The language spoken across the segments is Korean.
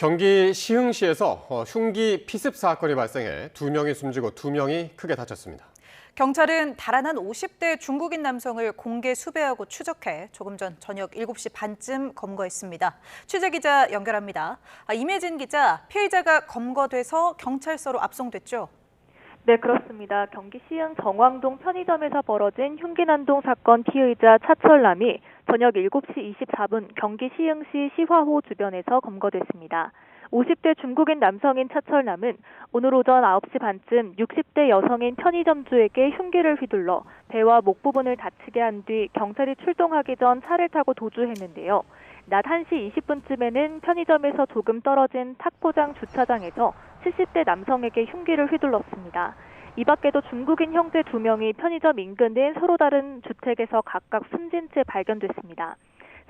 경기 시흥시에서 흉기 피습 사건이 발생해 2명이 숨지고 2명이 크게 다쳤습니다. 경찰은 달아난 50대 중국인 남성을 공개 수배하고 추적해 조금 전 저녁 7시 반쯤 검거했습니다. 취재기자 연결합니다. 임혜진 기자, 피해자가 검거돼서 경찰서로 압송됐죠? 네, 그렇습니다. 경기 시흥 정왕동 편의점에서 벌어진 흉기난동 사건 피의자 차철남이 저녁 7시 24분 경기 시흥시 시화호 주변에서 검거됐습니다. 50대 중국인 남성인 차철남은 오늘 오전 9시 반쯤 60대 여성인 편의점주에게 흉기를 휘둘러 배와 목 부분을 다치게 한 뒤 경찰이 출동하기 전 차를 타고 도주했는데요. 낮 1시 20분쯤에는 편의점에서 조금 떨어진 탁포장 주차장에서 70대 남성에게 흉기를 휘둘렀습니다. 이 밖에도 중국인 형제 2명이 편의점 인근인 서로 다른 주택에서 각각 숨진 채 발견됐습니다.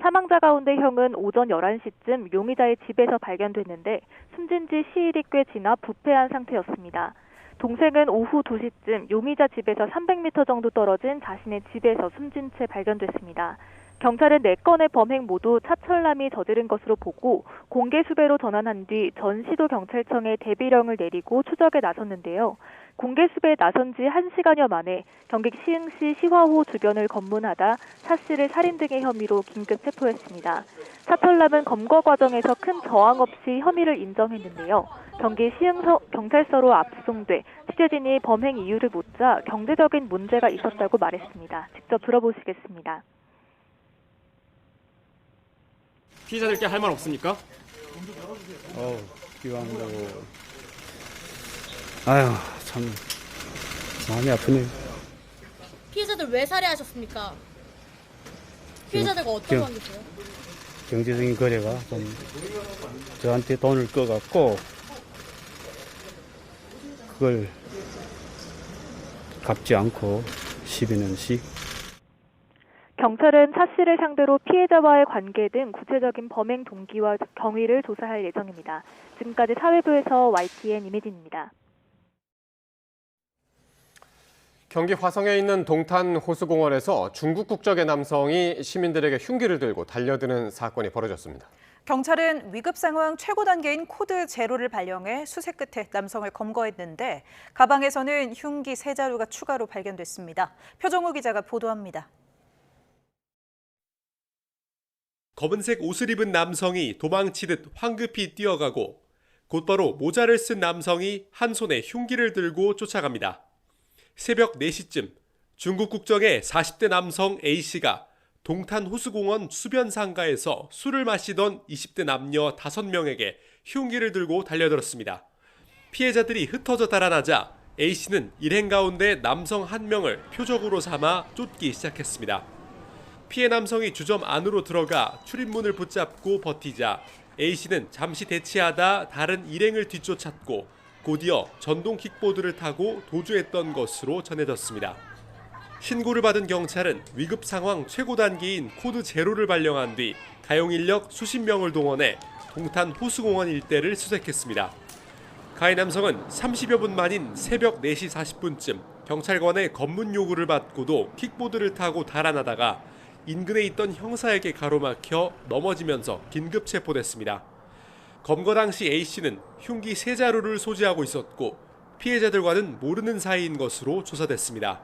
사망자 가운데 형은 오전 11시쯤 용의자의 집에서 발견됐는데 숨진 지 시일이 꽤 지나 부패한 상태였습니다. 동생은 오후 2시쯤 용의자 집에서 300m 정도 떨어진 자신의 집에서 숨진 채 발견됐습니다. 경찰은 4건의 범행 모두 차철남이 저지른 것으로 보고 공개 수배로 전환한 뒤 전시도경찰청에 대비령을 내리고 추적에 나섰는데요. 공개 수배에 나선 지 1시간여 만에 경기 시흥시 시화호 주변을 검문하다 차 씨를 살인 등의 혐의로 긴급 체포했습니다. 차철남은 검거 과정에서 큰 저항 없이 혐의를 인정했는데요. 경기 시흥경찰서로 압송돼 취재진이 범행 이유를 묻자 경제적인 문제가 있었다고 말했습니다. 직접 들어보시겠습니다. 피해자들께 할 말 없습니까? 기왕다고. 아휴, 참 마음이 아프네요. 피해자들 왜 살해하셨습니까? 피해자들과 어떤 관계세요? 경제적인 거래가 좀 저한테 돈을 꺼갖고 그걸 갚지 않고 시비는씩. 경찰은 차 씨를 상대로 피해자와의 관계 등 구체적인 범행 동기와 경위를 조사할 예정입니다. 지금까지 사회부에서 YTN 임혜진입니다. 경기 화성에 있는 동탄 호수공원에서 중국 국적의 남성이 시민들에게 흉기를 들고 달려드는 사건이 벌어졌습니다. 경찰은 위급 상황 최고 단계인 코드 제로를 발령해 수색 끝에 남성을 검거했는데 가방에서는 흉기 3자루가 추가로 발견됐습니다. 표정우 기자가 보도합니다. 검은색 옷을 입은 남성이 도망치듯 황급히 뛰어가고 곧바로 모자를 쓴 남성이 한 손에 흉기를 들고 쫓아갑니다. 새벽 4시쯤 중국 국적의 40대 남성 A씨가 동탄 호수공원 수변 상가에서 술을 마시던 20대 남녀 5명에게 흉기를 들고 달려들었습니다. 피해자들이 흩어져 달아나자 A씨는 일행 가운데 남성 1명을 표적으로 삼아 쫓기 시작했습니다. 피해 남성이 주점 안으로 들어가 출입문을 붙잡고 버티자 A씨는 잠시 대치하다 다른 일행을 뒤쫓았고 곧이어 전동 킥보드를 타고 도주했던 것으로 전해졌습니다. 신고를 받은 경찰은 위급 상황 최고 단계인 코드 제로를 발령한 뒤 가용 인력 수십 명을 동원해 동탄 호수공원 일대를 수색했습니다. 가해 남성은 30여 분 만인 새벽 4시 40분쯤 경찰관의 검문 요구를 받고도 킥보드를 타고 달아나다가 인근에 있던 형사에게 가로막혀 넘어지면서 긴급 체포됐습니다. 검거 당시 A씨는 흉기 3자루를 소지하고 있었고 피해자들과는 모르는 사이인 것으로 조사됐습니다.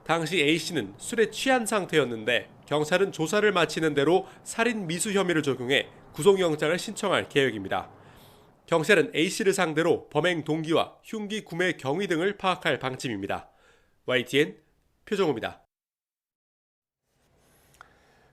당시 A씨는 술에 취한 상태였는데 경찰은 조사를 마치는 대로 살인 미수 혐의를 적용해 구속영장을 신청할 계획입니다. 경찰은 A씨를 상대로 범행 동기와 흉기 구매 경위 등을 파악할 방침입니다. YTN 표정우입니다.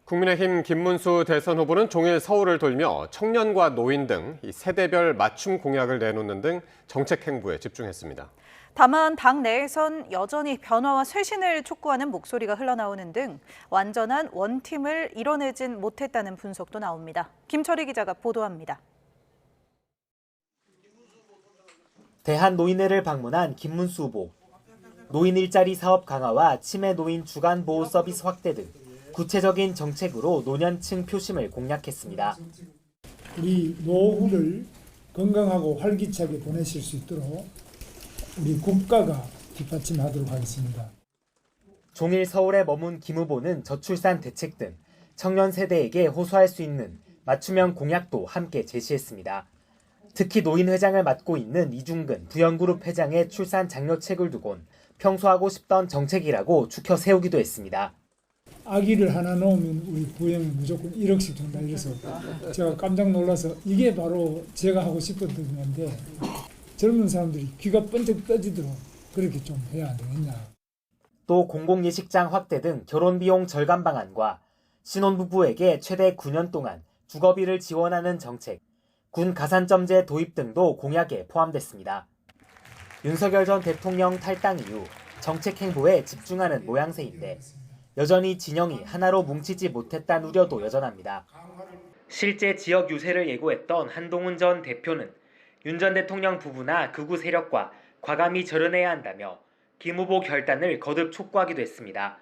국민의힘 김문수 대선 후보는 종일 서울을 돌며 청년과 노인 등 세대별 맞춤 공약을 내놓는 등 정책 행보에 집중했습니다. 다만 당 내에선 여전히 변화와 쇄신을 촉구하는 목소리가 흘러나오는 등 완전한 원팀을 이뤄내진 못했다는 분석도 나옵니다. 김철희 기자가 보도합니다. 대한노인회를 방문한 김문수 후보. 노인 일자리 사업 강화와 치매 노인 주간 보호 서비스 확대 등 구체적인 정책으로 노년층 표심을 공략했습니다. 우리 노후를 건강하고 활기차게 보내실 수 있도록 우리 국가가 뒷받침하도록 하겠습니다. 종일 서울에 머문 김 후보는 저출산 대책 등 청년 세대에게 호소할 수 있는 맞춤형 공약도 함께 제시했습니다. 특히 노인 회장을 맡고 있는 이중근 부영그룹 회장의 출산 장려책을 두곤 평소하고 싶던 정책이라고 추켜 세우기도 했습니다. 아기를 하나 낳으면 우리 부영이 무조건 1억씩 준다 이래서 제가 깜짝 놀라서 이게 바로 제가 하고 싶었던 건데 젊은 사람들이 귀가 번쩍 떠지도록 그렇게 좀 해야 안 되겠냐. 또 공공예식장 확대 등 결혼비용 절감 방안과 신혼부부에게 최대 9년 동안 주거비를 지원하는 정책, 군 가산점제 도입 등도 공약에 포함됐습니다. 윤석열 전 대통령 탈당 이후 정책 행보에 집중하는 모양새인데 여전히 진영이 하나로 뭉치지 못했다는 우려도 여전합니다. 실제 지역 유세를 예고했던 한동훈 전 대표는 윤 전 대통령 부부나 극우 세력과 과감히 절연해야 한다며 김 후보 결단을 거듭 촉구하기도 했습니다.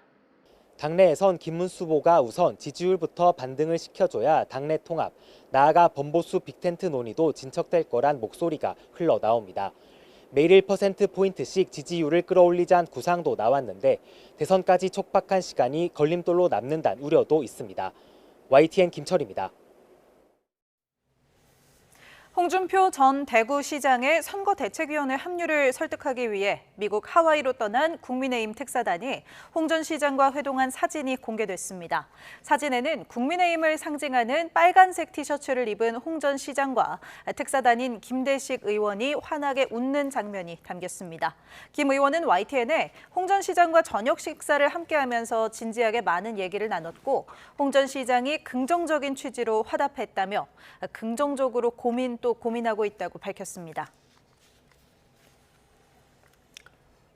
당내에선 김문수 후보가 우선 지지율부터 반등을 시켜줘야 당내 통합, 나아가 범보수 빅텐트 논의도 진척될 거란 목소리가 흘러나옵니다. 매일 1%포인트씩 지지율을 끌어올리자는 구상도 나왔는데 대선까지 촉박한 시간이 걸림돌로 남는다는 우려도 있습니다. YTN 김철입니다. 홍준표 전 대구시장의 선거대책위원회 합류를 설득하기 위해 미국 하와이로 떠난 국민의힘 특사단이 홍 전 시장과 회동한 사진이 공개됐습니다. 사진에는 국민의힘을 상징하는 빨간색 티셔츠를 입은 홍 전 시장과 특사단인 김대식 의원이 환하게 웃는 장면이 담겼습니다. 김 의원은 YTN에 홍 전 시장과 저녁 식사를 함께하면서 진지하게 많은 얘기를 나눴고 홍 전 시장이 긍정적인 취지로 화답했다며 긍정적으로 고민하고 있다고 밝혔습니다.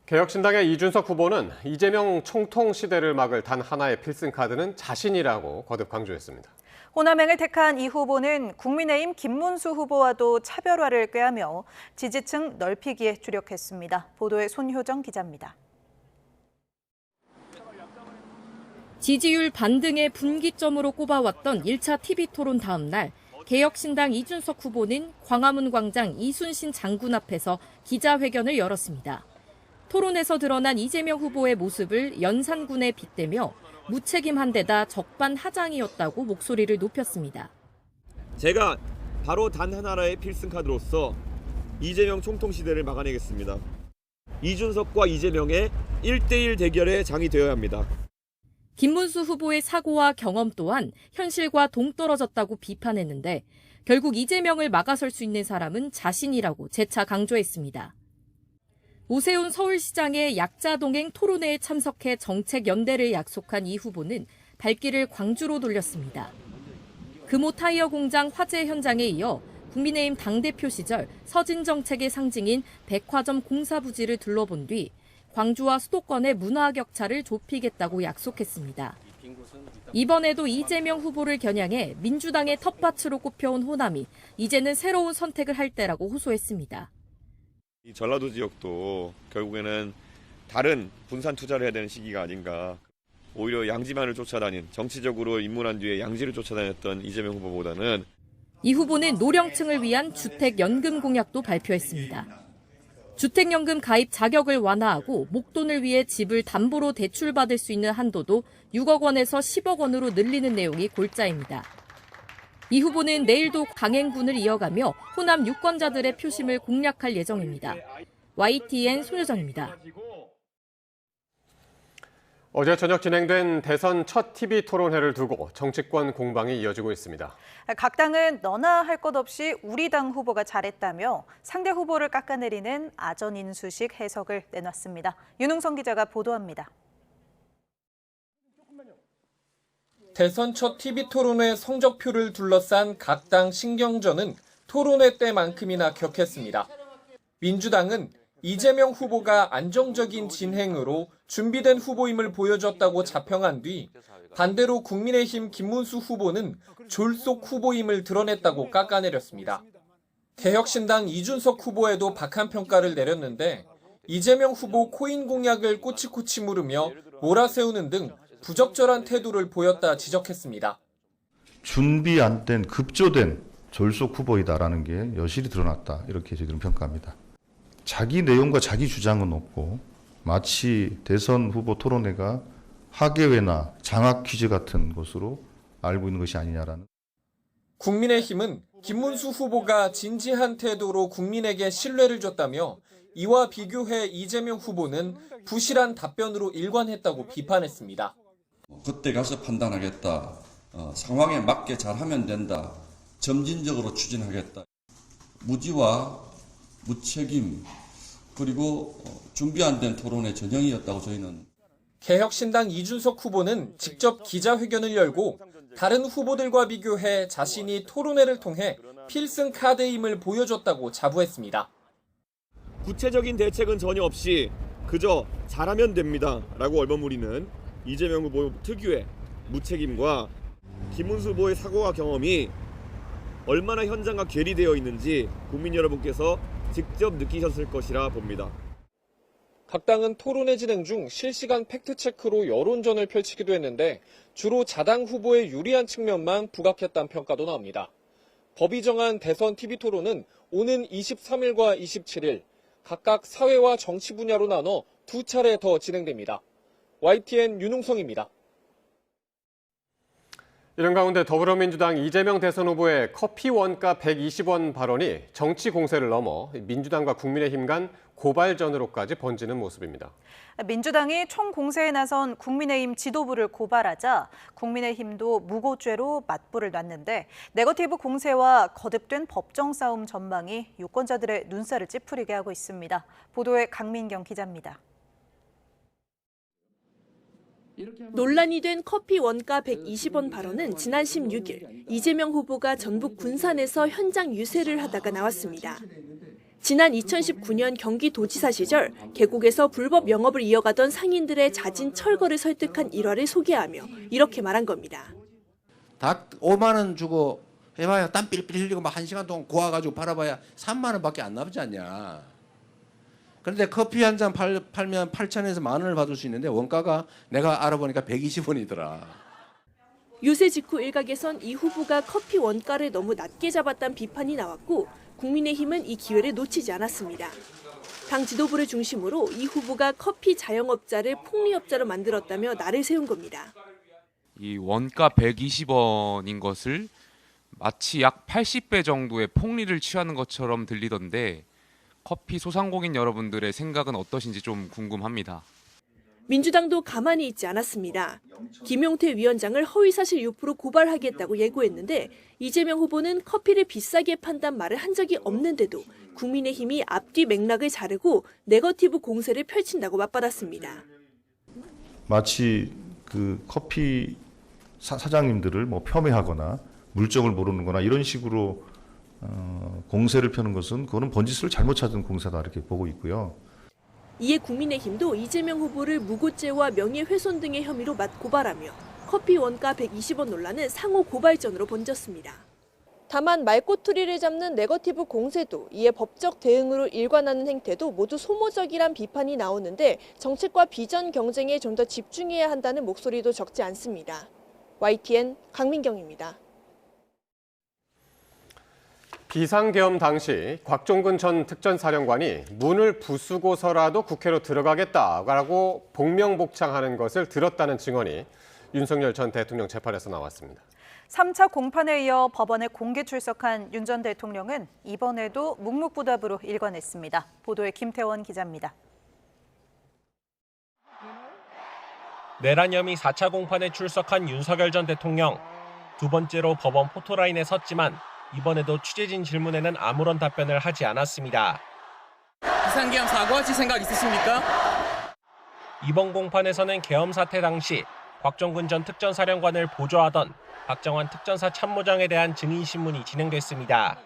개혁신당의 이준석 후보는 이재명 총통 시대를 막을 단 하나의 필승카드는 자신이라고 거듭 강조했습니다. 호남행을 택한 이 후보는 국민의힘 김문수 후보와도 차별화를 꾀하며 지지층 넓히기에 주력했습니다. 보도에 손효정 기자입니다. 지지율 반등의 분기점으로 꼽아왔던 1차 TV토론 다음 날 개혁신당 이준석 후보는 광화문 광장 이순신 장군 앞에서 기자회견을 열었습니다. 토론에서 드러난 이재명 후보의 모습을 연산군에 빗대며 무책임한 데다 적반하장이었다고 목소리를 높였습니다. 제가 바로 단 하나의 필승카드로서 이재명 총통 시대를 막아내겠습니다. 이준석과 이재명의 1대1 대결의 장이 되어야 합니다. 김문수 후보의 사고와 경험 또한 현실과 동떨어졌다고 비판했는데 결국 이재명을 막아설 수 있는 사람은 자신이라고 재차 강조했습니다. 오세훈 서울시장의 약자동행 토론회에 참석해 정책 연대를 약속한 이 후보는 발길을 광주로 돌렸습니다. 금호 타이어 공장 화재 현장에 이어 국민의힘 당대표 시절 서진 정책의 상징인 백화점 공사 부지를 둘러본 뒤 광주와 수도권의 문화 격차를 좁히겠다고 약속했습니다. 이번에도 이재명 후보를 겨냥해 민주당의 텃밭으로 꼽혀온 호남이 이제는 새로운 선택을 할 때라고 호소했습니다. 이 전라도 지역도 결국에는 다른 분산 투자를 해야 되는 시기가 아닌가. 오히려 양지만을 쫓아다닌, 정치적으로 입문한 뒤에 양지를 쫓아다녔던 이재명 후보보다는 이 후보는 노령층을 위한 주택연금 공약도 발표했습니다. 주택연금 가입 자격을 완화하고 목돈을 위해 집을 담보로 대출받을 수 있는 한도도 6억 원에서 10억 원으로 늘리는 내용이 골자입니다. 이 후보는 내일도 강행군을 이어가며 호남 유권자들의 표심을 공략할 예정입니다. YTN 손효정입니다. 어제 저녁 진행된 대선 첫 TV 토론회를 두고 정치권 공방이 이어지고 있습니다. 각 당은 너나 할 것 없이 우리 당 후보가 잘했다며 상대 후보를 깎아내리는 아전인수식 해석을 내놨습니다. 윤웅성 기자가 보도합니다. 대선 첫 TV토론회 성적표를 둘러싼 각 당 신경전은 토론회 때만큼이나 격했습니다. 민주당은 이재명 후보가 안정적인 진행으로 준비된 후보임을 보여줬다고 자평한 뒤 반대로 국민의힘 김문수 후보는 졸속 후보임을 드러냈다고 깎아내렸습니다. 개혁신당 이준석 후보에도 박한 평가를 내렸는데 이재명 후보 코인 공약을 꼬치꼬치 물으며 몰아세우는 등 부적절한 태도를 보였다 지적했습니다. 준비 안 된 급조된 졸속 후보이다라는 게 여실히 드러났다. 이렇게 저희들은 평가합니다. 자기 내용과 자기 주장은 없고 마치 대선 후보 토론회가 학예회나 장학 퀴즈 같은 것으로 알고 있는 것이 아니냐라는. 국민의힘은 김문수 후보가 진지한 태도로 국민에게 신뢰를 줬다며 이와 비교해 이재명 후보는 부실한 답변으로 일관했다고 비판했습니다. 그때 가서 판단하겠다. 상황에 맞게 잘하면 된다. 점진적으로 추진하겠다. 무지와 무책임 그리고 준비 안 된 토론의 전형이었다고 저희는. 개혁신당 이준석 후보는 직접 기자회견을 열고 다른 후보들과 비교해 자신이 토론회를 통해 필승 카드임을 보여줬다고 자부했습니다. 구체적인 대책은 전혀 없이 그저 잘하면 됩니다 라고 얼버무리는 이재명 후보 특유의 무책임과 김문수 후보의 사고와 경험이 얼마나 현장과 괴리되어 있는지 국민 여러분께서 직접 느끼셨을 것이라 봅니다. 각 당은 토론회 진행 중 실시간 팩트체크로 여론전을 펼치기도 했는데 주로 자당 후보에 유리한 측면만 부각했다는 평가도 나옵니다. 법이 정한 대선 TV토론은 오는 23일과 27일 각각 사회와 정치 분야로 나눠 두 차례 더 진행됩니다. YTN 윤웅성입니다. 이런 가운데 더불어민주당 이재명 대선 후보의 커피 원가 120원 발언이 정치 공세를 넘어 민주당과 국민의힘 간 고발전으로까지 번지는 모습입니다. 민주당이 총공세에 나선 국민의힘 지도부를 고발하자 국민의힘도 무고죄로 맞불을 놨는데 네거티브 공세와 거듭된 법정 싸움 전망이 유권자들의 눈살을 찌푸리게 하고 있습니다. 보도에 강민경 기자입니다. 논란이 된 커피 원가 120원 발언은 지난 16일 이재명 후보가 전북 군산에서 현장 유세를 하다가 나왔습니다. 지난 2019년 경기도지사 시절 계곡에서 불법 영업을 이어가던 상인들의 잦은 철거를 설득한 일화를 소개하며 이렇게 말한 겁니다. 닭 5만 원 주고 해봐야 땀 삘삘 흘리고 막 1시간 동안 고아가지고 팔아봐야 3만 원밖에 안 남지 않냐. 그런데 커피 한 잔 팔면 8천에서 1만 원을 받을 수 있는데 원가가 내가 알아보니까 120원이더라. 유세 직후 일각에선 이 후보가 커피 원가를 너무 낮게 잡았다는 비판이 나왔고 국민의힘은 이 기회를 놓치지 않았습니다. 당 지도부를 중심으로 이 후보가 커피 자영업자를 폭리업자로 만들었다며 날을 세운 겁니다. 이 원가 120원인 것을 마치 약 80배 정도의 폭리를 취하는 것처럼 들리던데 커피 소상공인 여러분들의 생각은 어떠신지 좀 궁금합니다. 민주당도 가만히 있지 않았습니다. 김용태 위원장을 허위사실 유포로 고발하겠다고 예고했는데 이재명 후보는 커피를 비싸게 판단 말을 한 적이 없는데도 국민의힘이 앞뒤 맥락을 자르고 네거티브 공세를 펼친다고 맞받았습니다. 마치 그 커피 사장님들을 뭐 폄훼하거나 물정을 모르는거나 이런 식으로 공세를 펴는 것은 그거는 번지수를 잘못 찾은 공세다 이렇게 보고 있고요. 이에 국민의힘도 이재명 후보를 무고죄와 명예훼손 등의 혐의로 고발하며 커피 원가 120원 논란은 상호 고발전으로 번졌습니다. 다만 말꼬투리를 잡는 네거티브 공세도 이에 법적 대응으로 일관하는 행태도 모두 소모적이란 비판이 나오는데 정책과 비전 경쟁에 좀 더 집중해야 한다는 목소리도 적지 않습니다. YTN 강민경입니다. 비상계엄 당시 곽종근 전 특전사령관이 문을 부수고서라도 국회로 들어가겠다고 복명복창하는 것을 들었다는 증언이 윤석열 전 대통령 재판에서 나왔습니다. 3차 공판에 이어 법원에 공개 출석한 윤 전 대통령은 이번에도 묵묵부답으로 일관했습니다. 보도에 김태원 기자입니다. 내란 혐의 4차 공판에 출석한 윤석열 전 대통령. 두 번째로 법원 포토라인에 섰지만 이번에도 취재진 질문에는 아무런 답변을 하지 않았습니다. 비상계엄 사과하실 생각 있으십니까? 이번 공판에서는 계엄 사태 당시 곽종근 전 특전사령관을 보좌하던 박정환 특전사 참모장에 대한 증인신문이 진행됐습니다.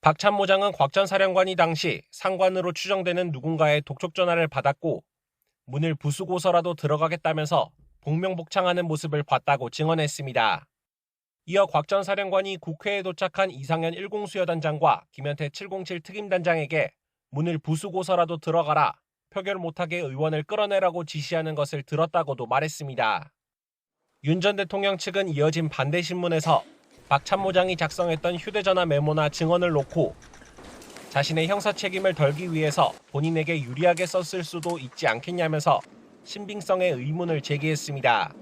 박 참모장은 곽 전 사령관이 당시 상관으로 추정되는 누군가의 독촉 전화를 받았고 문을 부수고서라도 들어가겠다면서 복명복창하는 모습을 봤다고 증언했습니다. 이어 곽 전 사령관이 국회에 도착한 이상현 1공수여단장과 김현태 707 특임단장에게 문을 부수고서라도 들어가라, 표결 못하게 의원을 끌어내라고 지시하는 것을 들었다고도 말했습니다. 윤 전 대통령 측은 이어진 반대 신문에서 박 참모장이 작성했던 휴대전화 메모나 증언을 놓고 자신의 형사 책임을 덜기 위해서 본인에게 유리하게 썼을 수도 있지 않겠냐면서 신빙성의 의문을 제기했습니다.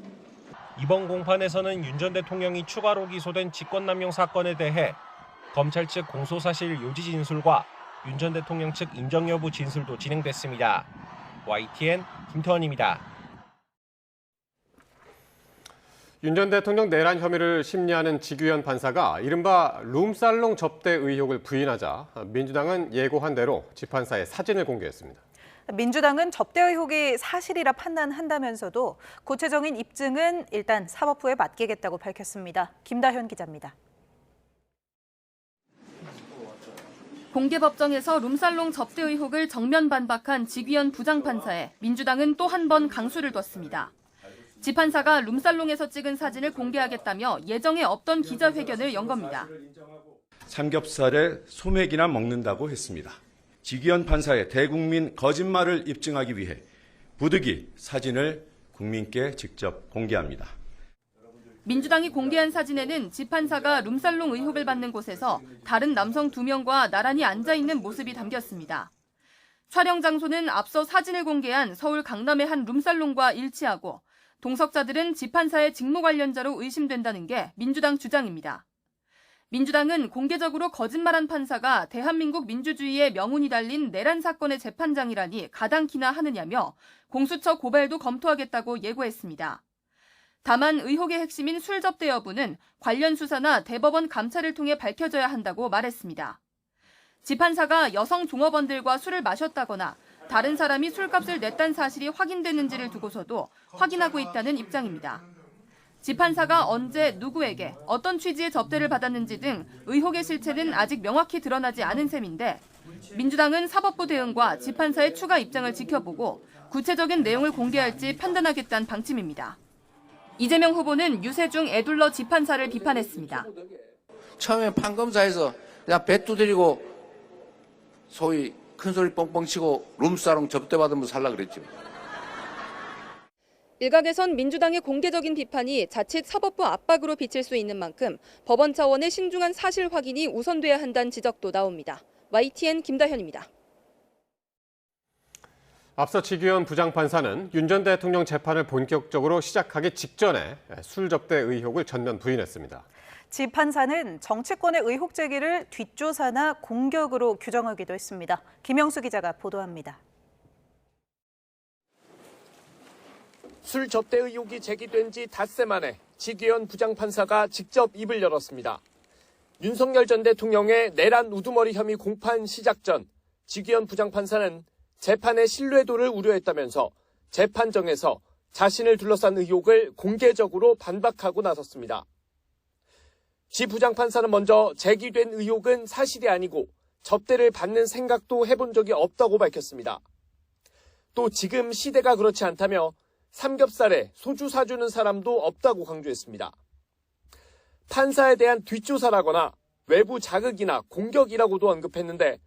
이번 공판에서는 윤 전 대통령이 추가로 기소된 직권남용 사건에 대해 검찰 측 공소사실 요지 진술과 윤 전 대통령 측 인정 여부 진술도 진행됐습니다. YTN 김태원입니다. 윤 전 대통령 내란 혐의를 심리하는 지규현 판사가 이른바 룸살롱 접대 의혹을 부인하자 민주당은 예고한 대로 재판사에 사진을 공개했습니다. 민주당은 접대 의혹이 사실이라 판단한다면서도 구체적인 입증은 일단 사법부에 맡기겠다고 밝혔습니다. 김다현 기자입니다. 공개법정에서 룸살롱 접대 의혹을 정면 반박한 지규현 부장판사에 민주당은 또 한 번 강수를 뒀습니다. 지판사가 룸살롱에서 찍은 사진을 공개하겠다며 예정에 없던 기자회견을 연 겁니다. 삼겹살에 소맥이나 먹는다고 했습니다. 지규현 판사의 대국민 거짓말을 입증하기 위해 부득이 사진을 국민께 직접 공개합니다. 민주당이 공개한 사진에는 지판사가 룸살롱 의혹을 받는 곳에서 다른 남성 2명과 나란히 앉아있는 모습이 담겼습니다. 촬영 장소는 앞서 사진을 공개한 서울 강남의 한 룸살롱과 일치하고 동석자들은 지판사의 직무 관련자로 의심된다는 게 민주당 주장입니다. 민주당은 공개적으로 거짓말한 판사가 대한민국 민주주의의 명운이 달린 내란 사건의 재판장이라니 가당키나 하느냐며 공수처 고발도 검토하겠다고 예고했습니다. 다만 의혹의 핵심인 술 접대 여부는 관련 수사나 대법원 감찰을 통해 밝혀져야 한다고 말했습니다. 지판사가 여성 종업원들과 술을 마셨다거나 다른 사람이 술값을 냈다는 사실이 확인되는지를 두고서도 확인하고 있다는 입장입니다. 지판사가 언제 누구에게 어떤 취지의 접대를 받았는지 등 의혹의 실체는 아직 명확히 드러나지 않은 셈인데 민주당은 사법부 대응과 지판사의 추가 입장을 지켜보고 구체적인 내용을 공개할지 판단하겠다는 방침입니다. 이재명 후보는 유세중 애둘러 지판사를 비판했습니다. 처음에 판검사에서 그냥 배 두드리고 소위 큰소리 뻥뻥 치고 룸사롱 접대받으면 살라 그랬죠. 일각에선 민주당의 공개적인 비판이 자칫 사법부 압박으로 비칠 수 있는 만큼 법원 차원의 신중한 사실 확인이 우선돼야 한다는 지적도 나옵니다. YTN 김다현입니다. 앞서 지규현 부장판사는 윤 전 대통령 재판을 본격적으로 시작하기 직전에 술 접대 의혹을 전면 부인했습니다. 지판사는 정치권의 의혹 제기를 뒷조사나 공격으로 규정하기도 했습니다. 김영수 기자가 보도합니다. 술 접대 의혹이 제기된 지 닷새 만에 지규현 부장판사가 직접 입을 열었습니다. 윤석열 전 대통령의 내란 우두머리 혐의 공판 시작 전 지규현 부장판사는 재판의 신뢰도를 우려했다면서 재판정에서 자신을 둘러싼 의혹을 공개적으로 반박하고 나섰습니다. 지 부장판사는 먼저 제기된 의혹은 사실이 아니고 접대를 받는 생각도 해본 적이 없다고 밝혔습니다. 또 지금 시대가 그렇지 않다며 삼겹살에 소주 사주는 사람도 없다고 강조했습니다. 판사에 대한 뒷조사라거나 외부 자극이나 공격이라고도 언급했는데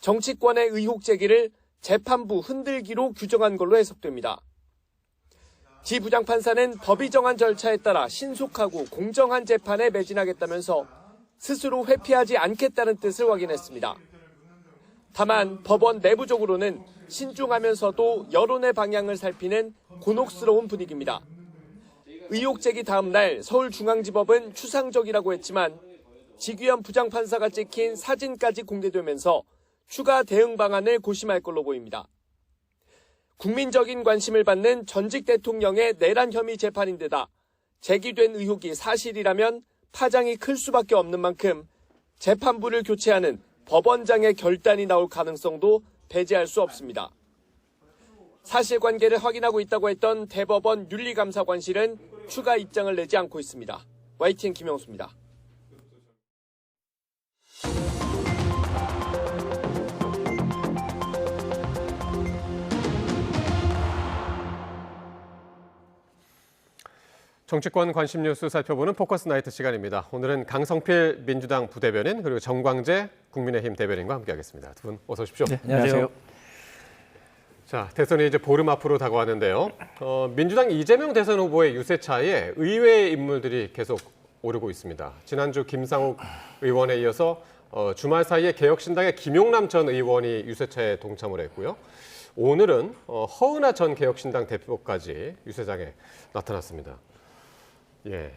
정치권의 의혹 제기를 재판부 흔들기로 규정한 걸로 해석됩니다. 지 부장판사는 법이 정한 절차에 따라 신속하고 공정한 재판에 매진하겠다면서 스스로 회피하지 않겠다는 뜻을 확인했습니다. 다만 법원 내부적으로는 신중하면서도 여론의 방향을 살피는 곤혹스러운 분위기입니다. 의혹 제기 다음 날 서울중앙지법은 추상적이라고 했지만 지규현 부장판사가 찍힌 사진까지 공개되면서 추가 대응 방안을 고심할 걸로 보입니다. 국민적인 관심을 받는 전직 대통령의 내란 혐의 재판인데다 제기된 의혹이 사실이라면 파장이 클 수밖에 없는 만큼 재판부를 교체하는 법원장의 결단이 나올 가능성도 배제할 수 없습니다. 사실관계를 확인하고 있다고 했던 대법원 윤리감사관실은 추가 입장을 내지 않고 있습니다. YTN 김영수입니다. 정치권 관심 뉴스 살펴보는 포커스 나이트 시간입니다. 오늘은 강성필 민주당 부대변인 그리고 정광재 국민의힘 대변인과 함께하겠습니다. 두 분 어서 오십시오. 네, 안녕하세요. 자, 대선이 이제 보름 앞으로 다가왔는데요. 민주당 이재명 대선 후보의 유세차에 의외의 인물들이 계속 오르고 있습니다. 지난주 김상욱 의원에 이어서 주말 사이에 개혁신당의 김용남 전 의원이 유세차에 동참을 했고요. 오늘은 허은하 전 개혁신당 대표까지 유세장에 나타났습니다. 예,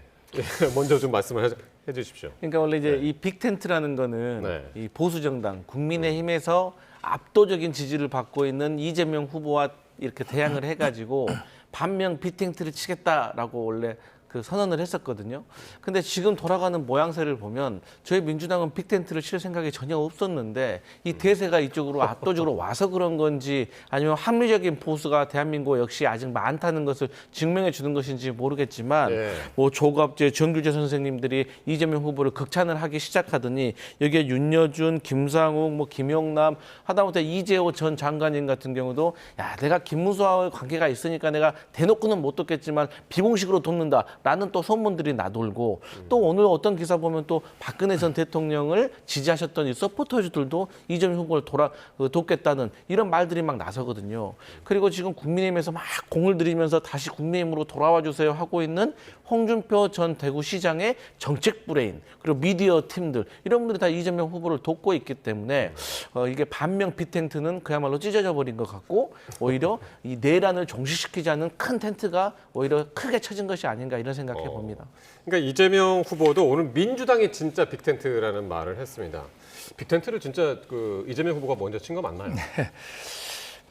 먼저 좀 말씀을 해주십시오. 그러니까 원래 이제 네. 이 빅텐트라는 거는 네. 이 보수 정당 국민의힘에서 압도적인 지지를 받고 있는 이재명 후보와 이렇게 대항을 해가지고 반면 빅텐트를 치겠다라고 원래 그 선언을 했었거든요. 근데 지금 돌아가는 모양새를 보면 저희 민주당은 빅텐트를 칠 생각이 전혀 없었는데 이 대세가 이쪽으로 압도적으로 와서 그런 건지 아니면 합리적인 보수가 대한민국 역시 아직 많다는 것을 증명해 주는 것인지 모르겠지만 뭐 조갑재, 정규재 선생님들이 이재명 후보를 극찬을 하기 시작하더니 여기에 윤여준, 김상욱, 뭐 김용남 하다못해 이재호 전 장관님 같은 경우도 야 내가 김문수와의 관계가 있으니까 내가 대놓고는 못 돕겠지만 비공식으로 돕는다. 라는 또 소문들이 나돌고 또 오늘 어떤 기사 보면 또 박근혜 전 대통령을 지지하셨던 이 서포터즈들도 이재명 후보를 돕겠다는 이런 말들이 막 나서거든요. 그리고 지금 국민의힘에서 막 공을 들이면서 다시 국민의힘으로 돌아와 주세요 하고 있는 홍준표 전 대구시장의 정책 브레인 그리고 미디어 팀들 이런 분들이 다 이재명 후보를 돕고 있기 때문에 이게 반명 빅텐트는 그야말로 찢어져 버린 것 같고 오히려 이 내란을 종식시키자는 큰 텐트가 오히려 크게 쳐진 것이 아닌가 이런 생각해 봅니다. 그러니까 이재명 후보도 오늘 민주당이 진짜 빅텐트라는 말을 했습니다. 빅텐트를 진짜 그 이재명 후보가 먼저 친 거 맞나요?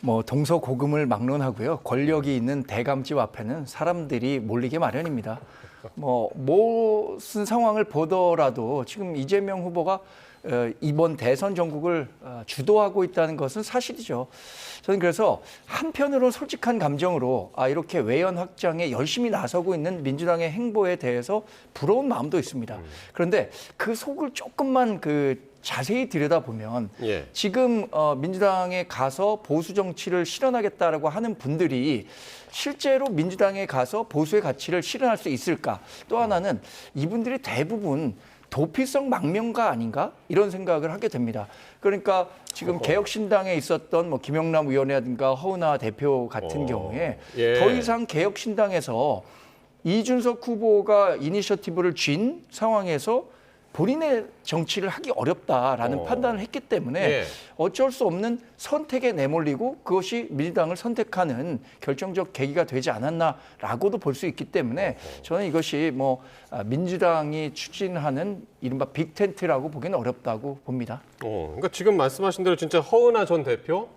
뭐 동서고금을 막론하고요. 권력이 있는 대감집 앞에는 사람들이 몰리게 마련입니다. 뭐 무슨 상황을 보더라도 지금 이재명 후보가 이번 대선 전국을 주도하고 있다는 것은 사실이죠. 저는 그래서 한편으로 솔직한 감정으로 이렇게 외연 확장에 열심히 나서고 있는 민주당의 행보에 대해서 부러운 마음도 있습니다. 그런데 그 속을 조금만 자세히 들여다보면 지금 민주당에 가서 보수 정치를 실현하겠다라고 하는 분들이 실제로 민주당에 가서 보수의 가치를 실현할 수 있을까? 또 하나는 이분들이 대부분 도피성 망명가 아닌가? 이런 생각을 하게 됩니다. 그러니까 지금 개혁신당에 있었던 뭐 김영남 의원이라든가 허은하 대표 같은 경우에 더 이상 개혁신당에서 이준석 후보가 이니셔티브를 쥔 상황에서 본인의 정치를 하기 어렵다라는 판단을 했기 때문에 어쩔 수 없는 선택에 내몰리고 그것이 민주당을 선택하는 결정적 계기가 되지 않았나라고도 볼 수 있기 때문에 저는 이것이 뭐 민주당이 추진하는 이른바 빅텐트라고 보기는 어렵다고 봅니다. 그러니까 지금 말씀하신 대로 진짜 허은하 전 대표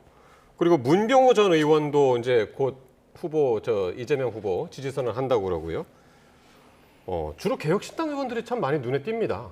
그리고 문병호 전 의원도 이제 곧 후보 이재명 후보 지지선을 한다고 그러고요. 주로 개혁신당 의원들이 참 많이 눈에 띕니다.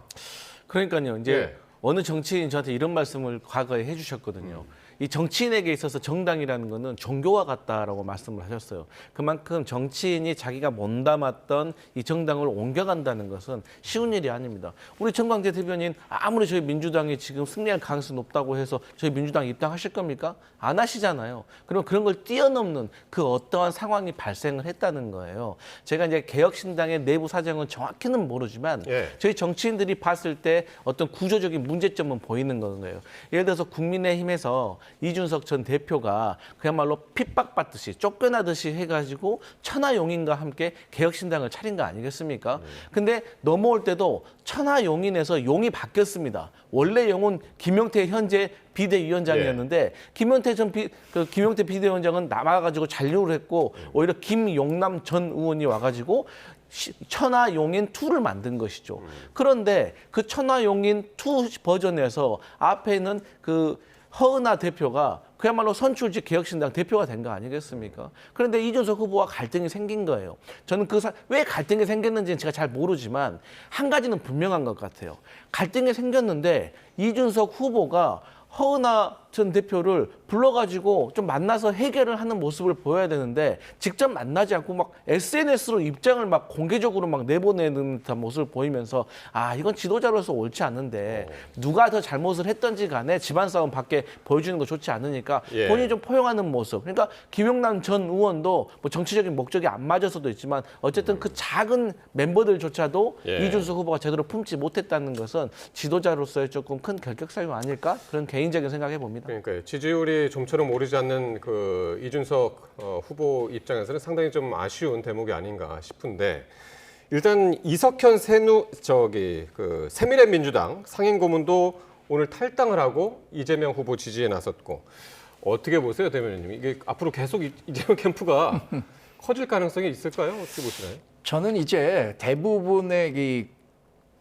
그러니까요. 이제 어느 정치인 저한테 이런 말씀을 과거에 해주셨거든요. 이 정치인에게 있어서 정당이라는 거는 종교와 같다라고 말씀을 하셨어요. 그만큼 정치인이 자기가 몸담았던 이 정당을 옮겨간다는 것은 쉬운 일이 아닙니다. 우리 정광재 대변인 아무리 저희 민주당이 지금 승리할 가능성이 높다고 해서 저희 민주당 입당하실 겁니까? 안 하시잖아요. 그럼 그런 걸 뛰어넘는 그 어떠한 상황이 발생을 했다는 거예요. 제가 이제 개혁신당의 내부 사정은 정확히는 모르지만 저희 정치인들이 봤을 때 어떤 구조적인 문제점은 보이는 거예요. 예를 들어서 국민의힘에서 이준석 전 대표가 그야말로 핍박받듯이 쫓겨나듯이 해가지고 천하용인과 함께 개혁신당을 차린 거 아니겠습니까? 근데 넘어올 때도 천하용인에서 용이 바뀌었습니다. 원래 용은 김용태 현재 비대위원장이었는데 김용태 비대위원장은 나와가지고 잔류를 했고 오히려 김용남 전 의원이 와가지고 천하용인 2를 만든 것이죠. 그런데 그 천하용인 2 버전에서 앞에 있는 허은하 대표가 그야말로 선출직 개혁신당 대표가 된 거 아니겠습니까? 그런데 이준석 후보와 갈등이 생긴 거예요. 저는 왜 갈등이 생겼는지는 제가 잘 모르지만 한 가지는 분명한 것 같아요. 갈등이 생겼는데 이준석 후보가 허은하 전 대표를 불러가지고 좀 만나서 해결을 하는 모습을 보여야 되는데 직접 만나지 않고 막 SNS로 입장을 막 공개적으로 막 내보내는 듯한 모습을 보이면서 이건 지도자로서 옳지 않은데 누가 더 잘못을 했던지 간에 집안 싸움 밖에 보여주는 거 좋지 않으니까 본인이 좀 포용하는 모습. 그러니까 김용남 전 의원도 뭐 정치적인 목적이 안 맞아서도 있지만 어쨌든 그 작은 멤버들조차도 이준석 후보가 제대로 품지 못했다는 것은 지도자로서의 조금 큰 결격사유 아닐까? 그런 개인적인 생각해 봅니다. 그러니까요. 지지율이 좀처럼 오르지 않는 이준석 후보 입장에서는 상당히 좀 아쉬운 대목이 아닌가 싶은데 일단 이석현 새미래민주당 상임고문도 오늘 탈당을 하고 이재명 후보 지지에 나섰고 어떻게 보세요, 대변인님? 이게 앞으로 계속 이재명 캠프가 커질 가능성이 있을까요? 어떻게 보시나요? 저는 이제 대부분의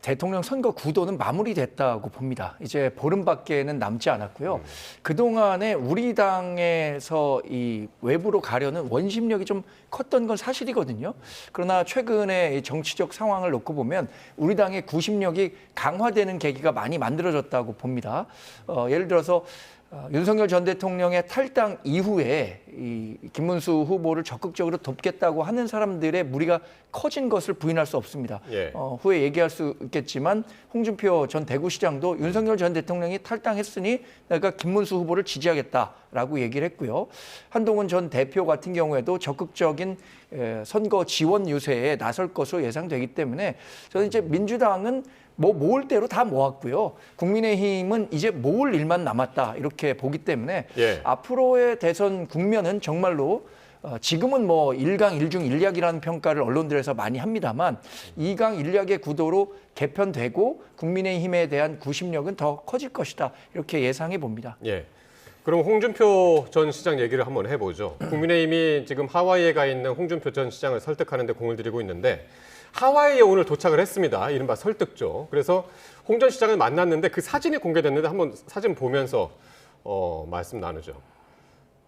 대통령 선거 구도는 마무리됐다고 봅니다. 이제 보름밖에는 남지 않았고요. 그동안에 우리 당에서 이 외부로 가려는 원심력이 좀 컸던 건 사실이거든요. 그러나 최근에 이 정치적 상황을 놓고 보면 우리 당의 구심력이 강화되는 계기가 많이 만들어졌다고 봅니다. 예를 들어서 윤석열 전 대통령의 탈당 이후에 이 김문수 후보를 적극적으로 돕겠다고 하는 사람들의 무리가 커진 것을 부인할 수 없습니다. 예. 후에 얘기할 수 있겠지만 홍준표 전 대구시장도 윤석열 전 대통령이 탈당했으니 내가 김문수 후보를 지지하겠다라고 얘기를 했고요. 한동훈 전 대표 같은 경우에도 적극적인 선거 지원 유세에 나설 것으로 예상되기 때문에 저는 이제 민주당은 모을 대로 다 모았고요. 국민의힘은 이제 모을 일만 남았다 이렇게 보기 때문에 앞으로의 대선 국면은 정말로 지금은 뭐 1강 1중 1약이라는 평가를 언론들에서 많이 합니다만 2강 1약의 구도로 개편되고 국민의힘에 대한 구심력은 더 커질 것이다 이렇게 예상해 봅니다. 예. 그럼 홍준표 전 시장 얘기를 한번 해보죠. 국민의힘이 지금 하와이에 가 있는 홍준표 전 시장을 설득하는 데 공을 들이고 있는데 하와이에 오늘 도착을 했습니다. 이른바 설득조. 그래서 홍 전 시장을 만났는데 그 사진이 공개됐는데 한번 사진 보면서 말씀 나누죠.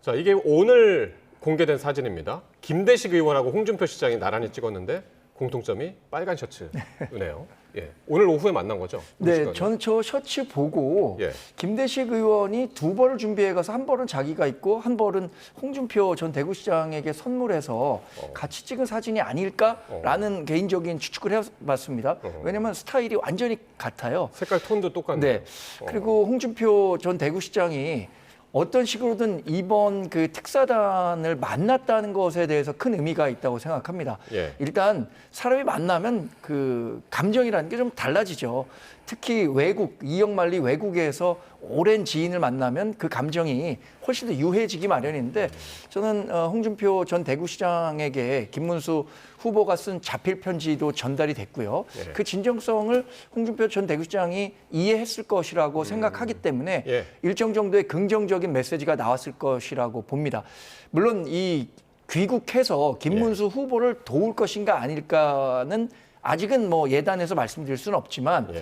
자, 이게 오늘 공개된 사진입니다. 김대식 의원하고 홍준표 시장이 나란히 찍었는데 공통점이 빨간 셔츠네요. 예. 오늘 오후에 만난 거죠? 네, 저는 저 셔츠 보고 김대식 의원이 두 벌을 준비해 가서 한 벌은 자기가 입고 한 벌은 홍준표 전 대구시장에게 선물해서 같이 찍은 사진이 아닐까라는 개인적인 추측을 해봤습니다. 왜냐하면 스타일이 완전히 같아요. 색깔 톤도 똑같네요. 네. 그리고 홍준표 전 대구시장이 어떤 식으로든 이번 그 특사단을 만났다는 것에 대해서 큰 의미가 있다고 생각합니다. 일단 사람이 만나면 그 감정이라는 게 좀 달라지죠. 특히 외국, 이영만리 외국에서 오랜 지인을 만나면 그 감정이 훨씬 더 유해지기 마련인데 저는 홍준표 전 대구시장에게 김문수 후보가 쓴 자필 편지도 전달이 됐고요. 그 진정성을 홍준표 전 대구시장이 이해했을 것이라고 생각하기 때문에 일정 정도의 긍정적인 메시지가 나왔을 것이라고 봅니다. 물론 이 귀국해서 김문수 후보를 도울 것인가 아닐까는 아직은 뭐 예단해서 말씀드릴 수는 없지만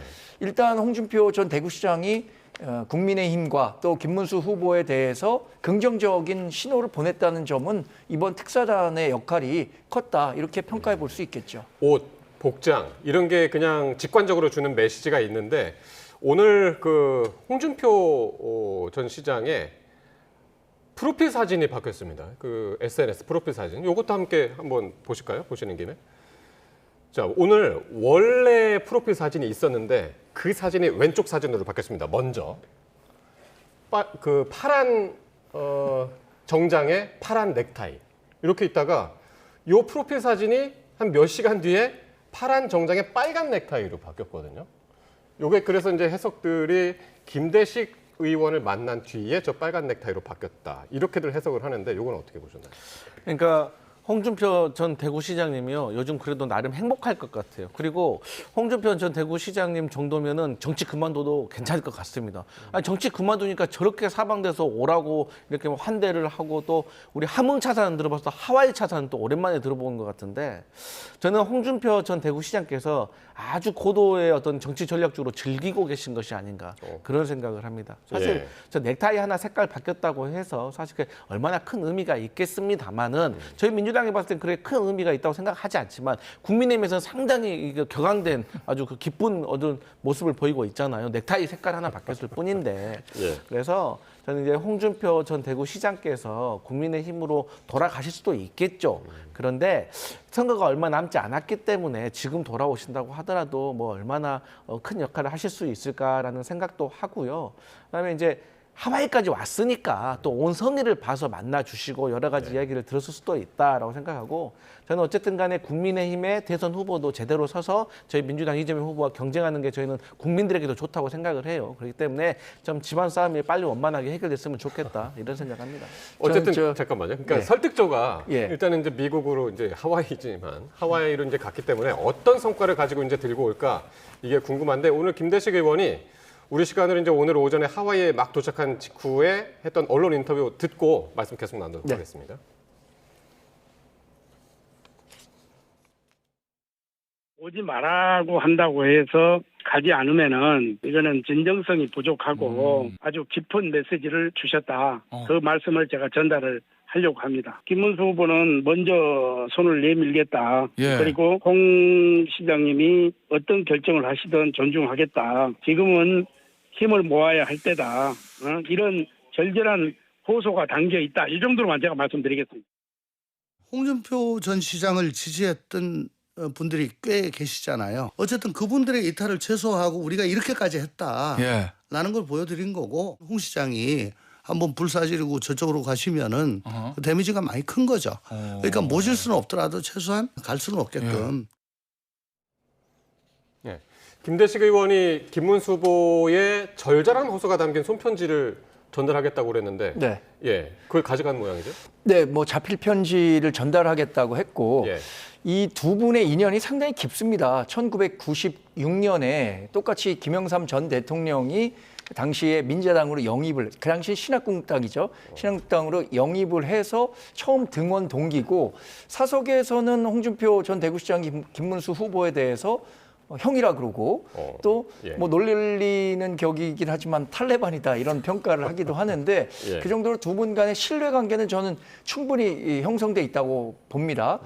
일단 홍준표 전 대구시장이 국민의힘과 또 김문수 후보에 대해서 긍정적인 신호를 보냈다는 점은 이번 특사단의 역할이 컸다 이렇게 평가해 볼 수 있겠죠. 옷, 복장 이런 게 그냥 직관적으로 주는 메시지가 있는데 오늘 그 홍준표 전 시장의 프로필 사진이 바뀌었습니다. 그 SNS 프로필 사진. 이것도 함께 한번 보실까요? 보시는 김에. 자, 오늘 원래 프로필 사진이 있었는데 그 사진이 왼쪽 사진으로 바뀌었습니다. 먼저 그 파란 정장에 파란 넥타이 이렇게 있다가 이 프로필 사진이 한 몇 시간 뒤에 파란 정장에 빨간 넥타이로 바뀌었거든요. 요게 그래서 이제 해석들이 김대식 의원을 만난 뒤에 저 빨간 넥타이로 바뀌었다 이렇게들 해석을 하는데 이건 어떻게 보셨나요? 그러니까 홍준표 전 대구시장님이요. 요즘 그래도 나름 행복할 것 같아요. 그리고 홍준표 전 대구시장님 정도면은 정치 그만둬도 괜찮을 것 같습니다. 아니, 정치 그만두니까 저렇게 사방돼서 오라고 이렇게 환대를 하고 또 우리 함흥차사는 들어봐서 하와이 차사는 또 오랜만에 들어보는 것 같은데 저는 홍준표 전 대구시장께서 아주 고도의 어떤 정치 전략적으로 즐기고 계신 것이 아닌가 그런 생각을 합니다. 사실 저 넥타이 하나 색깔 바뀌었다고 해서 사실 그게 얼마나 큰 의미가 있겠습니다만은 저희 민주당이 봤을 땐 그렇게 큰 의미가 있다고 생각하지 않지만 국민의힘에서는 상당히 격앙된 아주 그 기쁜 어떤 모습을 보이고 있잖아요. 넥타이 색깔 하나 바뀌었을 뿐인데 그래서 저는 이제 홍준표 전 대구시장께서 국민의힘으로 돌아가실 수도 있겠죠. 그런데 선거가 얼마 남지 않았기 때문에 지금 돌아오신다고 하더라도 뭐 얼마나 큰 역할을 하실 수 있을까라는 생각도 하고요. 그다음에 이제 하와이까지 왔으니까 또 온 성의를 봐서 만나주시고 여러 가지 이야기를 들었을 수도 있다라고 생각하고 저는 어쨌든 간에 국민의힘의 대선 후보도 제대로 서서 저희 민주당 이재명 후보와 경쟁하는 게 저희는 국민들에게도 좋다고 생각을 해요. 그렇기 때문에 좀 집안 싸움이 빨리 원만하게 해결됐으면 좋겠다 이런 생각합니다. 어쨌든 잠깐만요. 그러니까 설득조가 일단은 이제 미국으로 이제 하와이지만 하와이로 이제 갔기 때문에 어떤 성과를 가지고 이제 들고 올까 이게 궁금한데 오늘 김대식 의원이 우리 시간으로 이제 오늘 오전에 하와이에 막 도착한 직후에 했던 언론 인터뷰 듣고 말씀 계속 나누도록 하겠습니다. 오지 말라고 한다고 해서 가지 않으면은 이거는 진정성이 부족하고 아주 깊은 메시지를 주셨다. 그 말씀을 제가 전달을 하려고 합니다. 김문수 후보는 먼저 손을 내밀겠다. 예. 그리고 홍 시장님이 어떤 결정을 하시든 존중하겠다. 지금은 힘을 모아야 할 때다. 이런 절절한 호소가 담겨 있다. 이 정도로만 제가 말씀드리겠습니다. 홍준표 전 시장을 지지했던 분들이 꽤 계시잖아요. 어쨌든 그분들의 이탈을 최소화하고 우리가 이렇게까지 했다라는 걸 보여드린 거고, 홍 시장이 한번 불사지르고 저쪽으로 가시면은 그 데미지가 많이 큰 거죠. 그러니까 모실 수는 없더라도 최소한 갈 수는 없게끔. 네. 김대식 의원이 김문수 후보의 절절한 호소가 담긴 손편지를 전달하겠다고 그랬는데, 네. 예, 그걸 가져간 모양이죠? 네, 뭐 자필 편지를 전달하겠다고 했고, 예. 이 두 분의 인연이 상당히 깊습니다. 1996년에 똑같이 김영삼 전 대통령이 당시에 민자당으로 영입을, 그 당시 신학국당이죠. 신학국당으로 영입을 해서 처음 등원 동기고, 사석에서는 홍준표 전 대구시장 김문수 후보에 대해서 형이라 그러고 또 뭐 놀리는 격이긴 하지만 탈레반이다 이런 평가를 하기도 하는데 예. 그 정도로 두 분 간의 신뢰관계는 저는 충분히 형성돼 있다고 봅니다.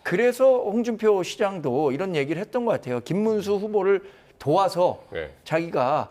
그래서 홍준표 시장도 이런 얘기를 했던 것 같아요. 김문수 후보를 도와서 자기가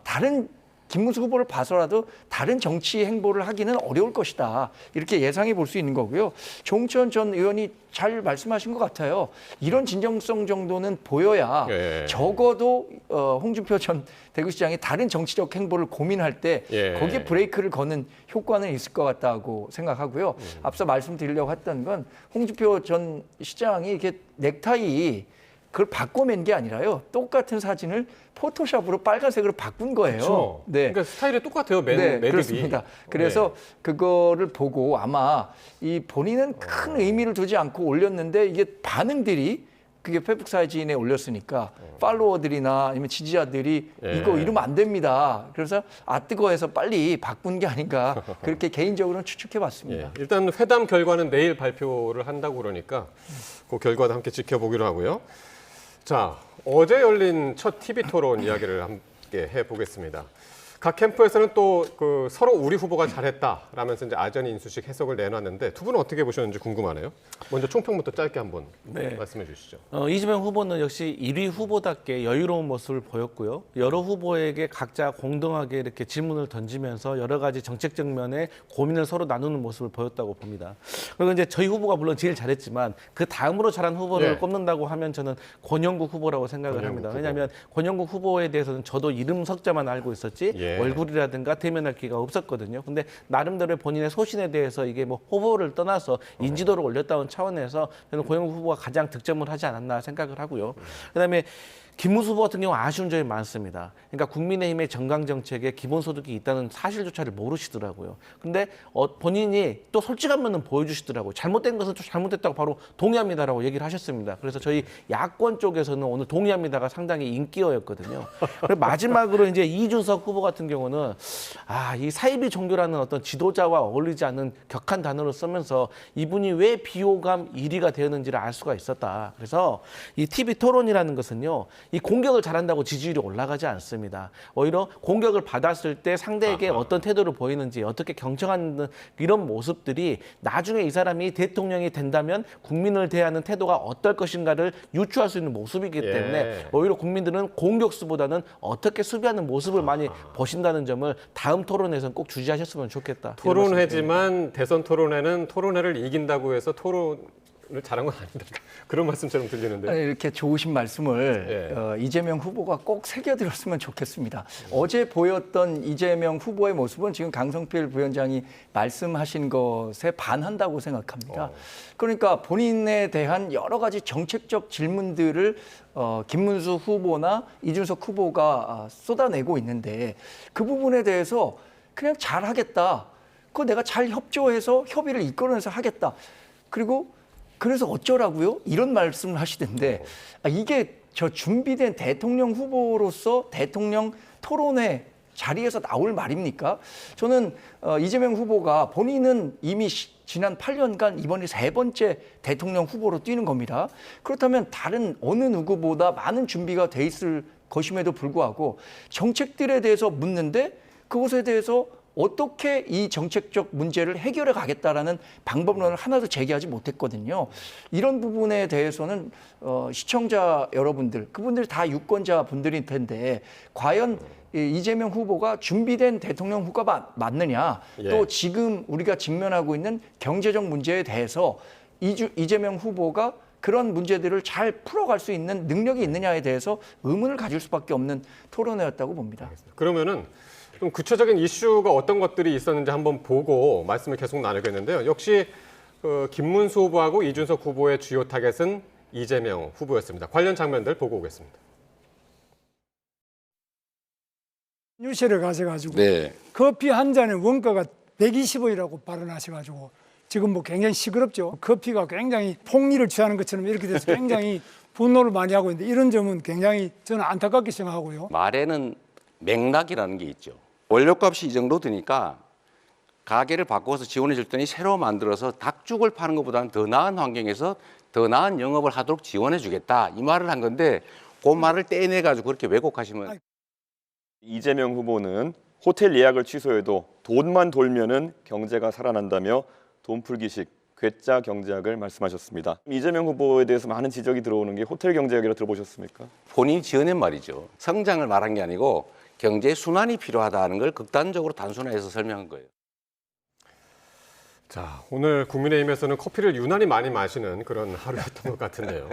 다른 김문수 후보를 봐서라도 다른 정치 행보를 하기는 어려울 것이다. 이렇게 예상해 볼 수 있는 거고요. 조홍천 전 의원이 잘 말씀하신 것 같아요. 이런 진정성 정도는 보여야 적어도 홍준표 전 대구시장이 다른 정치적 행보를 고민할 때 거기에 브레이크를 거는 효과는 있을 것 같다고 생각하고요. 앞서 말씀드리려고 했던 건 홍준표 전 시장이 이렇게 넥타이 그걸 바꿔맨 게 아니라요. 똑같은 사진을 포토샵으로 빨간색으로 바꾼 거예요. 그렇죠. 네. 그러니까 스타일이 똑같아요. 네, 매듭이. 그렇습니다. 그래서 그거를 보고 아마 이 본인은 큰 의미를 두지 않고 올렸는데 이게 반응들이 그게 페북 사진에 올렸으니까 팔로워들이나 아니면 지지자들이 이거 이러면 안 됩니다. 그래서 뜨거워해서 빨리 바꾼 게 아닌가 그렇게 개인적으로는 추측해봤습니다. 일단 회담 결과는 내일 발표를 한다고 그러니까 그 결과도 함께 지켜보기로 하고요. 자, 어제 열린 첫 TV 토론 이야기를 함께 해보겠습니다. 각 캠프에서는 또 그 서로 우리 후보가 잘했다라면서 이제 아전인수식 해석을 내놨는데 두 분은 어떻게 보셨는지 궁금하네요. 먼저 총평부터 짧게 한번 말씀해 주시죠. 이재명 후보는 역시 1위 후보답게 여유로운 모습을 보였고요. 여러 후보에게 각자 공정하게 이렇게 질문을 던지면서 여러 가지 정책적 면에 고민을 서로 나누는 모습을 보였다고 봅니다. 그리고 이제 저희 후보가 물론 제일 잘했지만 그 다음으로 잘한 후보를 꼽는다고 하면 저는 권영국 후보라고 생각을 합니다. 왜냐하면 권영국 후보에 대해서는 저도 이름 석자만 알고 있었지 얼굴이라든가 대면할 기회가 없었거든요. 근데 나름대로 본인의 소신에 대해서 이게 뭐 후보를 떠나서 인지도를 올렸다는 차원에서 저는 권영국 후보가 가장 득점을 하지 않았나 생각을 하고요. 그다음에 김문수 후보 같은 경우 아쉬운 점이 많습니다. 그러니까 국민의힘의 정강 정책에 기본소득이 있다는 사실조차를 모르시더라고요. 근데 본인이 또 솔직한 면은 보여주시더라고요. 잘못된 것은 또 잘못됐다고 바로 동의합니다라고 얘기를 하셨습니다. 그래서 저희 야권 쪽에서는 오늘 동의합니다가 상당히 인기어였거든요. 그리고 마지막으로 이제 이준석 후보 같은 경우는 이 사이비 종교라는 어떤 지도자와 어울리지 않는 격한 단어를 쓰면서 이분이 왜 비호감 1위가 되었는지를 알 수가 있었다. 그래서 이 TV 토론이라는 것은요. 이 공격을 잘한다고 지지율이 올라가지 않습니다. 오히려 공격을 받았을 때 상대에게 어떤 태도를 보이는지 어떻게 경청하는 이런 모습들이 나중에 이 사람이 대통령이 된다면 국민을 대하는 태도가 어떨 것인가를 유추할 수 있는 모습이기 때문에 오히려 국민들은 공격수보다는 어떻게 수비하는 모습을 많이 보신다는 점을 다음 토론에서는 꼭 주지하셨으면 좋겠다. 토론회지만 대선 토론회는 토론회를 이긴다고 해서 토론을 잘한 건 아니다. 그런 말씀처럼 들리는데. 이렇게 좋으신 말씀을 이재명 후보가 꼭 새겨들었으면 좋겠습니다. 어제 보였던 이재명 후보의 모습은 지금 강성필 부위원장이 말씀하신 것에 반한다고 생각합니다. 그러니까 본인에 대한 여러 가지 정책적 질문들을 김문수 후보나 이준석 후보가 쏟아내고 있는데 그 부분에 대해서 그냥 잘하겠다. 그거 내가 잘 협조해서 협의를 이끌어내서 하겠다. 그리고 그래서 어쩌라고요? 이런 말씀을 하시던데 이게 저 준비된 대통령 후보로서 대통령 토론회 자리에서 나올 말입니까? 저는 이재명 후보가 본인은 이미 지난 8년간 이번이 3번째 대통령 후보로 뛰는 겁니다. 그렇다면 다른 어느 누구보다 많은 준비가 돼 있을 것임에도 불구하고 정책들에 대해서 묻는데 그것에 대해서 어떻게 이 정책적 문제를 해결해 가겠다라는 방법론을 하나도 제기하지 못했거든요. 이런 부분에 대해서는 시청자 여러분들, 그분들이 다 유권자 분들일 텐데 과연 이재명 후보가 준비된 대통령 후보가 맞느냐, 또 지금 우리가 직면하고 있는 경제적 문제에 대해서 이재명 후보가 그런 문제들을 잘 풀어갈 수 있는 능력이 있느냐에 대해서 의문을 가질 수밖에 없는 토론회였다고 봅니다. 그러면은 좀 구체적인 이슈가 어떤 것들이 있었는지 한번 보고 말씀을 계속 나누겠는데요. 역시 김문수 후보하고 이준석 후보의 주요 타겟은 이재명 후보였습니다. 관련 장면들 보고 오겠습니다. 뉴스를 가져가지고 네. 커피 한 잔의 원가가 120원이라고 발언하셔가지고 지금 뭐 굉장히 시끄럽죠. 커피가 굉장히 폭리를 취하는 것처럼 이렇게 돼서 굉장히 분노를 많이 하고 있는데 이런 점은 굉장히 저는 안타깝게 생각하고요. 말에는 맥락이라는 게 있죠. 원료값이 이 정도 드니까 가게를 바꿔서 지원해 줄 테니 새로 만들어서 닭죽을 파는 것보다는 더 나은 환경에서 더 나은 영업을 하도록 지원해 주겠다. 이 말을 한 건데 그 말을 떼내가지고 그렇게 왜곡하시면. 이재명 후보는 호텔 예약을 취소해도 돈만 돌면은 경제가 살아난다며 돈풀기식 괴짜 경제학을 말씀하셨습니다. 이재명 후보에 대해서 많은 지적이 들어오는 게 호텔 경제학이라 들어보셨습니까? 본인이 지어낸 말이죠. 성장을 말한 게 아니고 경제 순환이 필요하다는 걸 극단적으로 단순화해서 설명한 거예요. 자, 오늘 국민의힘에서는 커피를 유난히 많이 마시는 그런 하루였던 것 같은데요.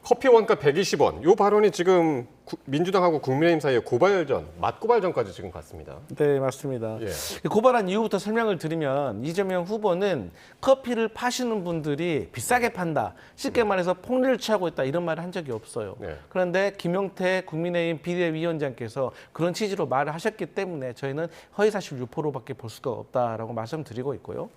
커피 원가 120원. 이 발언이 지금 민주당하고 국민의힘 사이에 고발전, 맞고발전까지 지금 갔습니다. 네, 맞습니다. 예. 고발한 이유부터 설명을 드리면 이재명 후보는 커피를 파시는 분들이 비싸게 판다. 쉽게 말해서 폭리를 취하고 있다. 이런 말을 한 적이 없어요. 네. 그런데 김용태 국민의힘 비대위원장께서 그런 취지로 말을 하셨기 때문에 저희는 허위사실 유포로밖에 볼 수가 없다라고 말씀드리고 있고요.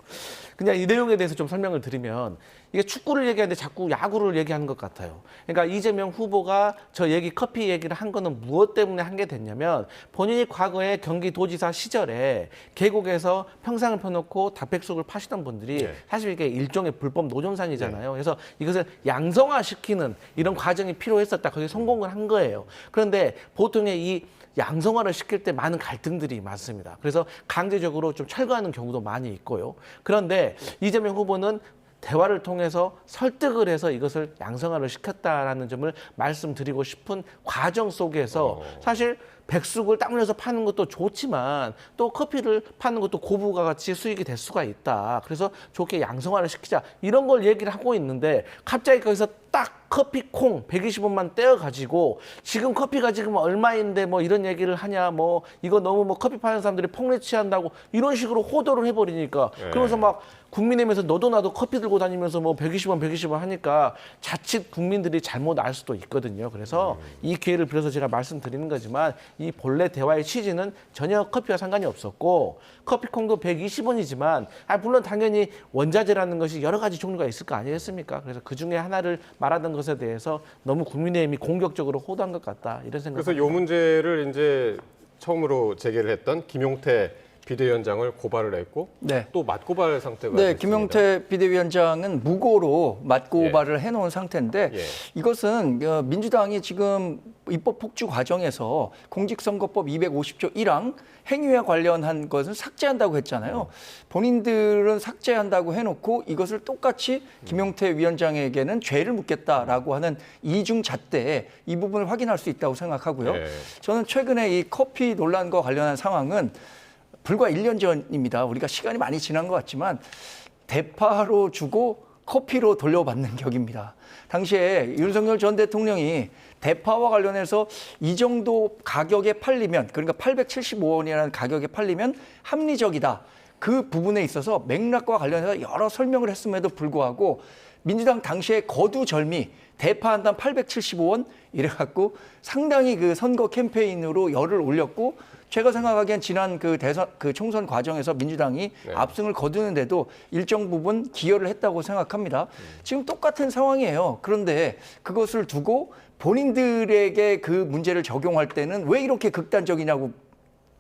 그냥 이 내용에 대해서 좀 설명을 드리면 이게 축구를 얘기하는데 자꾸 야구를 얘기하는 것 같아요. 그러니까 이재명 후보가 저 커피 얘기를 한 거는 무엇 때문에 한 게 됐냐면 본인이 과거에 경기도지사 시절에 계곡에서 평상을 펴놓고 닭백숙을 파시던 분들이 사실 이게 일종의 불법 노점상이잖아요. 그래서 이것을 양성화시키는 이런 과정이 필요했었다. 거기에 성공을 한 거예요. 그런데 보통의 이 양성화를 시킬 때 많은 갈등들이 많습니다. 그래서 강제적으로 좀 철거하는 경우도 많이 있고요. 그런데 이재명 후보는 대화를 통해서 설득을 해서 이것을 양성화를 시켰다라는 점을 말씀드리고 싶은 과정 속에서 사실 백숙을 땀 흘려서 파는 것도 좋지만 또 커피를 파는 것도 고부가 같이 수익이 될 수가 있다. 그래서 좋게 양성화를 시키자. 이런 걸 얘기를 하고 있는데 갑자기 거기서 딱 커피 콩 120원만 떼어가지고 지금 커피가 지금 얼마인데 뭐 이런 얘기를 하냐 뭐 이거 너무 뭐 커피 파는 사람들이 폭리 취한다고 이런 식으로 호도를 해버리니까 그러면서 막 국민의힘에서 너도 나도 커피 들고 다니면서 뭐 120원 하니까 자칫 국민들이 잘못 알 수도 있거든요. 그래서 이 기회를 빌어서 제가 말씀드리는 거지만 이 본래 대화의 취지는 전혀 커피와 상관이 없었고 커피콩도 120원이지만 물론 당연히 원자재라는 것이 여러 가지 종류가 있을 거 아니겠습니까? 그래서 그중에 하나를 말하던 것에 대해서 너무 국민의힘이 공격적으로 호도한 것 같다 이런 생각. 그래서 이 문제를 이제 처음으로 제기를 했던 김용태 비대위원장을 고발을 했고 또 맞고발 상태가 됐습니다. 김용태 비대위원장은 무고로 맞고발을 해놓은 상태인데 이것은 민주당이 지금 입법 폭주 과정에서 공직선거법 250조 1항 행위와 관련한 것을 삭제한다고 했잖아요. 본인들은 삭제한다고 해놓고 이것을 똑같이 김용태 위원장에게는 죄를 묻겠다라고 하는 이중잣대에 이 부분을 확인할 수 있다고 생각하고요. 저는 최근에 이 커피 논란과 관련한 상황은 불과 1년 전입니다. 우리가 시간이 많이 지난 것 같지만 대파로 주고 커피로 돌려받는 격입니다. 당시에 윤석열 전 대통령이 대파와 관련해서 이 정도 가격에 팔리면 그러니까 875원이라는 가격에 팔리면 합리적이다. 그 부분에 있어서 맥락과 관련해서 여러 설명을 했음에도 불구하고 민주당 당시에 거두절미 대파 한 단 875원 이래갖고 상당히 그 선거 캠페인으로 열을 올렸고 제가 생각하기엔 지난 그 총선 과정에서 민주당이 압승을 거두는데도 일정 부분 기여를 했다고 생각합니다. 지금 똑같은 상황이에요. 그런데 그것을 두고 본인들에게 그 문제를 적용할 때는 왜 이렇게 극단적이냐고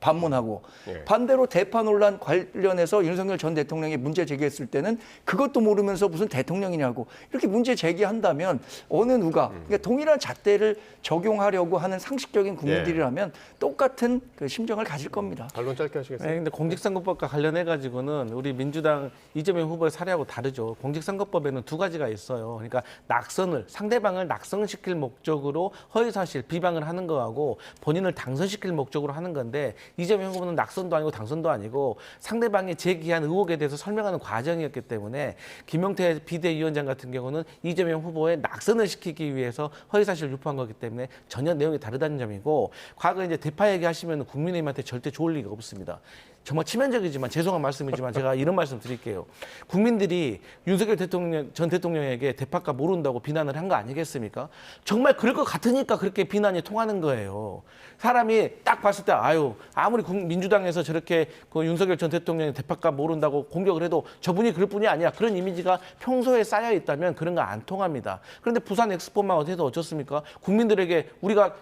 반문하고 예. 반대로 대파 논란 관련해서 윤석열 전 대통령이 문제 제기했을 때는 그것도 모르면서 무슨 대통령이냐고 이렇게 문제 제기한다면 어느 누가 그러니까 동일한 잣대를 적용하려고 하는 상식적인 국민들이라면 똑같은 그 심정을 가질 겁니다. 반론 짧게 하시겠어요? 네, 근데 공직선거법과 관련해 가지고는 우리 민주당 이재명 후보의 사례하고 다르죠. 공직선거법에는 두 가지가 있어요. 그러니까 상대방을 낙선시킬 목적으로 허위사실 비방을 하는 거하고 본인을 당선시킬 목적으로 하는 건데 이재명 후보는 낙선도 아니고 당선도 아니고 상대방이 제기한 의혹에 대해서 설명하는 과정이었기 때문에 김용태 비대위원장 같은 경우는 이재명 후보의 낙선을 시키기 위해서 허위사실을 유포한 거기 때문에 전혀 내용이 다르다는 점이고 과거 이제 대파 얘기하시면 국민의힘한테 절대 좋을 리가 없습니다. 정말 치명적이지만 죄송한 말씀이지만 제가 이런 말씀 드릴게요. 국민들이 윤석열 전 대통령에게 대파가 모른다고 비난을 한 거 아니겠습니까? 정말 그럴 것 같으니까 그렇게 비난이 통하는 거예요. 사람이 딱 봤을 때 아무리 민주당에서 저렇게 그 윤석열 전 대통령이 대파가 모른다고 공격을 해도 저분이 그럴 뿐이 아니라 그런 이미지가 평소에 쌓여 있다면 그런 거 안 통합니다. 그런데 부산 엑스포만 해도 어쩌습니까? 국민들에게 우리가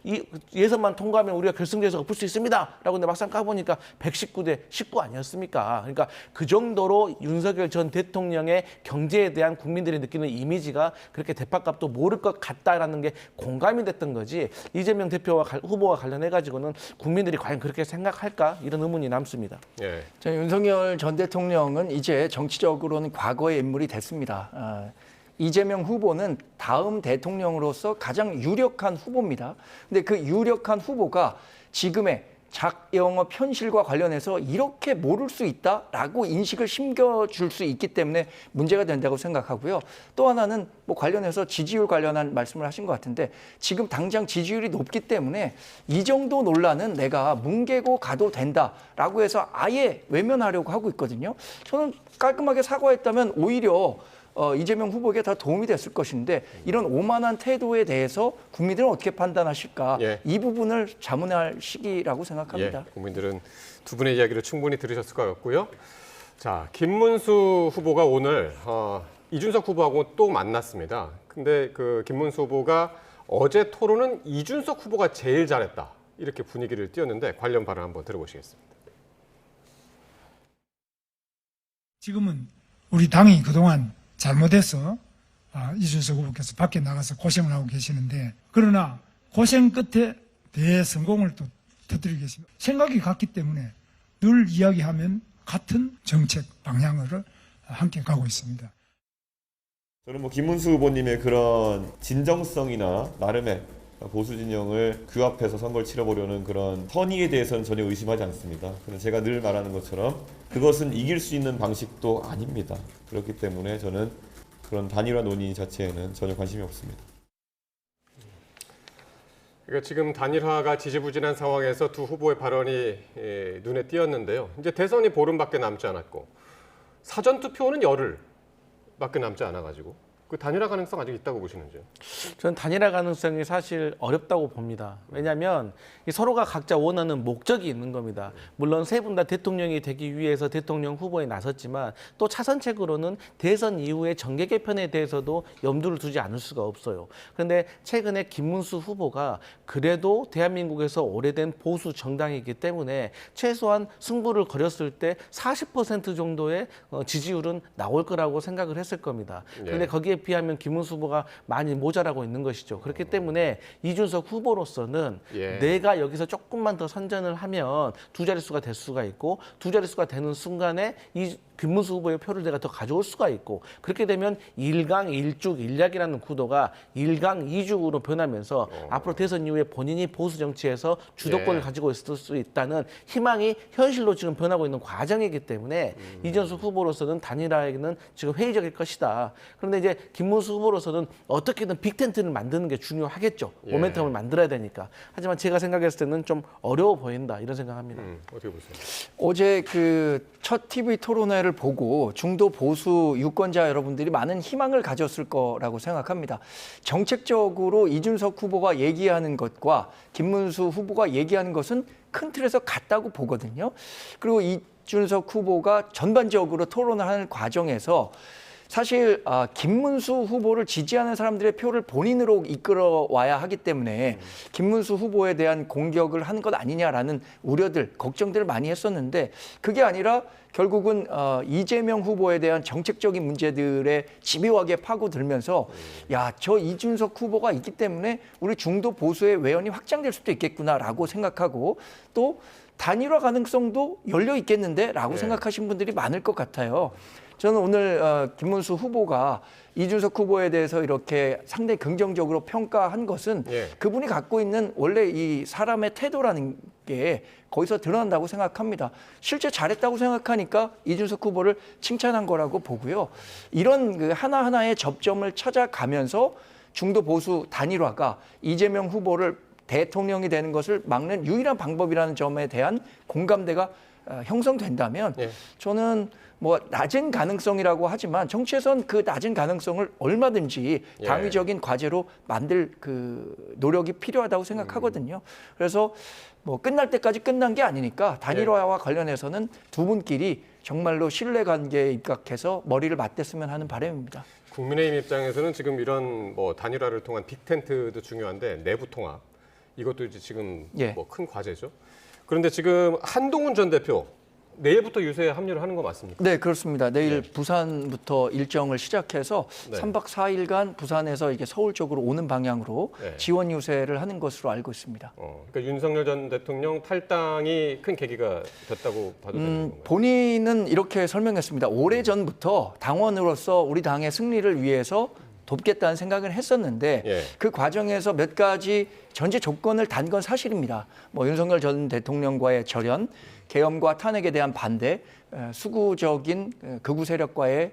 이 예선만 통과하면 우리가 결승대에서 엎을 수 있습니다. 라고 근데 막상 까보니까 119대 19 아니었습니까? 그러니까 그 정도로 윤석열 전 대통령의 경제에 대한 국민들이 느끼는 이미지가 그렇게 대파값도 모를 것 같다라는 게 공감이 됐던 거지 이재명 후보와 관련해가지고는 국민들이 과연 그렇게 생각할까? 이런 의문이 남습니다. 예. 윤석열 전 대통령은 이제 정치적으로는 과거의 인물이 됐습니다. 이재명 후보는 다음 대통령으로서 가장 유력한 후보입니다. 근데 그 유력한 후보가 지금의 작영업 현실과 관련해서 이렇게 모를 수 있다라고 인식을 심겨줄 수 있기 때문에 문제가 된다고 생각하고요. 또 하나는 뭐 관련해서 지지율 관련한 말씀을 하신 것 같은데 지금 당장 지지율이 높기 때문에 이 정도 논란은 내가 뭉개고 가도 된다라고 해서 아예 외면하려고 하고 있거든요. 저는 깔끔하게 사과했다면 오히려 이재명 후보에게 다 도움이 됐을 것인데 이런 오만한 태도에 대해서 국민들은 어떻게 판단하실까? 예. 이 부분을 자문할 시기라고 생각합니다. 예, 국민들은 두 분의 이야기를 충분히 들으셨을 것 같고요. 자, 김문수 후보가 오늘 이준석 후보하고 또 만났습니다. 근데 그 김문수 후보가 어제 토론은 이준석 후보가 제일 잘했다. 이렇게 분위기를 띄웠는데 관련 발언 한번 들어보시겠습니다. 지금은 우리 당이 그동안 잘못해서 이준석 후보께서 밖에 나가서 고생을 하고 계시는데 그러나 고생 끝에 대성공을 또 터뜨리고 계십니다. 생각이 같기 때문에 늘 이야기하면 같은 정책 방향으로 함께 가고 있습니다. 저는 김문수 후보님의 그런 진정성이나 나름의 보수 진영을 규합해서 선거를 치러보려는 그런 선의에 대해서는 전혀 의심하지 않습니다. 그런데 제가 늘 말하는 것처럼 그것은 이길 수 있는 방식도 아닙니다. 그렇기 때문에 저는 그런 단일화 논의 자체에는 전혀 관심이 없습니다. 그러니까 지금 단일화가 지지부진한 상황에서 두 후보의 발언이 눈에 띄었는데요. 이제 대선이 보름밖에 남지 않았고 사전투표는 열흘밖에 남지 않아가지고 그 단일화 가능성 아직 있다고 보시는지요? 저는 단일화 가능성이 사실 어렵다고 봅니다. 왜냐하면 서로가 각자 원하는 목적이 있는 겁니다. 물론 세 분 다 대통령이 되기 위해서 대통령 후보에 나섰지만 또 차선책으로는 대선 이후의 정계 개편에 대해서도 염두를 두지 않을 수가 없어요. 그런데 최근에 김문수 후보가 그래도 대한민국에서 오래된 보수 정당이기 때문에 최소한 승부를 벌였을 때 40% 정도의 지지율은 나올 거라고 생각을 했을 겁니다. 그런데 거기에 비하면 김문수 후보가 많이 모자라고 있는 것이죠. 그렇기 때문에 이준석 후보로서는 내가 여기서 조금만 더 선전을 하면 두 자릿수가 될 수가 있고 두 자릿수가 되는 순간에 이 김문수 후보의 표를 내가 더 가져올 수가 있고 그렇게 되면 1강 1쭉 1약이라는 구도가 1강 2죽으로 변하면서 앞으로 대선 이후에 본인이 보수 정치에서 주도권을 가지고 있을 수 있다는 희망이 현실로 지금 변하고 있는 과정이기 때문에 이준석 후보로서는 단일화에는 지금 회의적일 것이다. 그런데 이제 김문수 후보로서는 어떻게든 빅텐트를 만드는 게 중요하겠죠. 모멘텀을 만들어야 되니까. 하지만 제가 생각했을 때는 좀 어려워 보인다 이런 생각합니다. 어떻게 보세요? 어제 그 첫 TV 토론회를 보고 중도 보수 유권자 여러분들이 많은 희망을 가졌을 거라고 생각합니다. 정책적으로 이준석 후보가 얘기하는 것과 김문수 후보가 얘기하는 것은 큰 틀에서 같다고 보거든요. 그리고 이준석 후보가 전반적으로 토론을 하는 과정에서 사실 김문수 후보를 지지하는 사람들의 표를 본인으로 이끌어와야 하기 때문에 김문수 후보에 대한 공격을 하는 것 아니냐라는 우려들, 걱정들을 많이 했었는데 그게 아니라 결국은 이재명 후보에 대한 정책적인 문제들에 집요하게 파고들면서 야, 저 이준석 후보가 있기 때문에 우리 중도 보수의 외연이 확장될 수도 있겠구나라고 생각하고 또 단일화 가능성도 열려 있겠는데라고 생각하신 분들이 많을 것 같아요. 저는 오늘 김문수 후보가 이준석 후보에 대해서 이렇게 상당히 긍정적으로 평가한 것은 그분이 갖고 있는 원래 이 사람의 태도라는 게 거기서 드러난다고 생각합니다. 실제 잘했다고 생각하니까 이준석 후보를 칭찬한 거라고 보고요. 이런 그 하나하나의 접점을 찾아가면서 중도 보수 단일화가 이재명 후보를 대통령이 되는 것을 막는 유일한 방법이라는 점에 대한 공감대가 형성된다면 저는 뭐 낮은 가능성이라고 하지만 정치에선 그 낮은 가능성을 얼마든지 당위적인 과제로 만들 그 노력이 필요하다고 생각하거든요. 그래서 뭐 끝날 때까지 끝난 게 아니니까 단일화와 관련해서는 두 분끼리 정말로 신뢰관계에 입각해서 머리를 맞댔으면 하는 바람입니다. 국민의힘 입장에서는 지금 이런 뭐 단일화를 통한 빅텐트도 중요한데 내부 통합 이것도 이제 지금 뭐 큰 과제죠. 그런데 지금 한동훈 전 대표 내일부터 유세에 합류를 하는 거 맞습니까? 네, 그렇습니다. 내일 부산부터 일정을 시작해서 3박 4일간 부산에서 이게 서울 쪽으로 오는 방향으로 지원 유세를 하는 것으로 알고 있습니다. 그러니까 윤석열 전 대통령 탈당이 큰 계기가 됐다고 봐도 되는 건가요? 본인은 이렇게 설명했습니다. 오래전부터 당원으로서 우리 당의 승리를 위해서 돕겠다는 생각을 했었는데 그 과정에서 몇 가지 전제 조건을 단 건 사실입니다. 뭐 윤석열 전 대통령과의 절연, 계엄과 탄핵에 대한 반대, 수구적인 극우 세력과의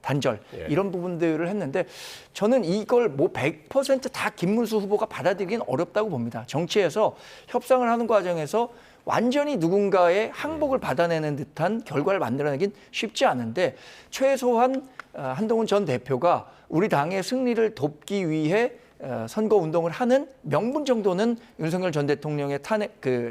단절 이런 부분들을 했는데 저는 이걸 뭐 100% 김문수 후보가 받아들이기는 어렵다고 봅니다. 정치에서 협상을 하는 과정에서 완전히 누군가의 항복을 받아내는 듯한 결과를 만들어내긴 쉽지 않은데 최소한 한동훈 전 대표가 우리 당의 승리를 돕기 위해 선거 운동을 하는 명분 정도는 윤석열 전 대통령의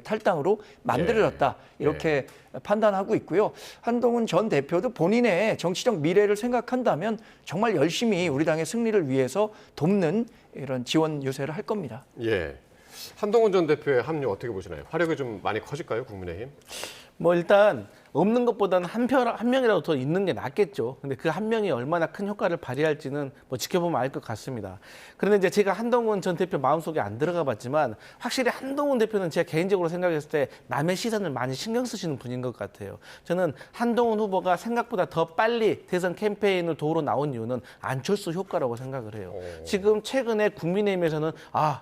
탈당으로 만들어졌다 이렇게 판단하고 있고요. 한동훈 전 대표도 본인의 정치적 미래를 생각한다면 정말 열심히 우리 당의 승리를 위해서 돕는 이런 지원 유세를 할 겁니다. 한동훈 전 대표의 합류 어떻게 보시나요? 화력이 좀 많이 커질까요, 국민의힘? 뭐 일단 없는 것보다는 한 명이라도 더 있는 게 낫겠죠. 근데 그 한 명이 얼마나 큰 효과를 발휘할지는 뭐 지켜보면 알 것 같습니다. 그런데 이제 제가 한동훈 전 대표 마음속에 안 들어가 봤지만 확실히 한동훈 대표는 제가 개인적으로 생각했을 때 남의 시선을 많이 신경 쓰시는 분인 것 같아요. 저는 한동훈 후보가 생각보다 더 빨리 대선 캠페인을 도우러 나온 이유는 안철수 효과라고 생각을 해요. 지금 최근에 국민의힘에서는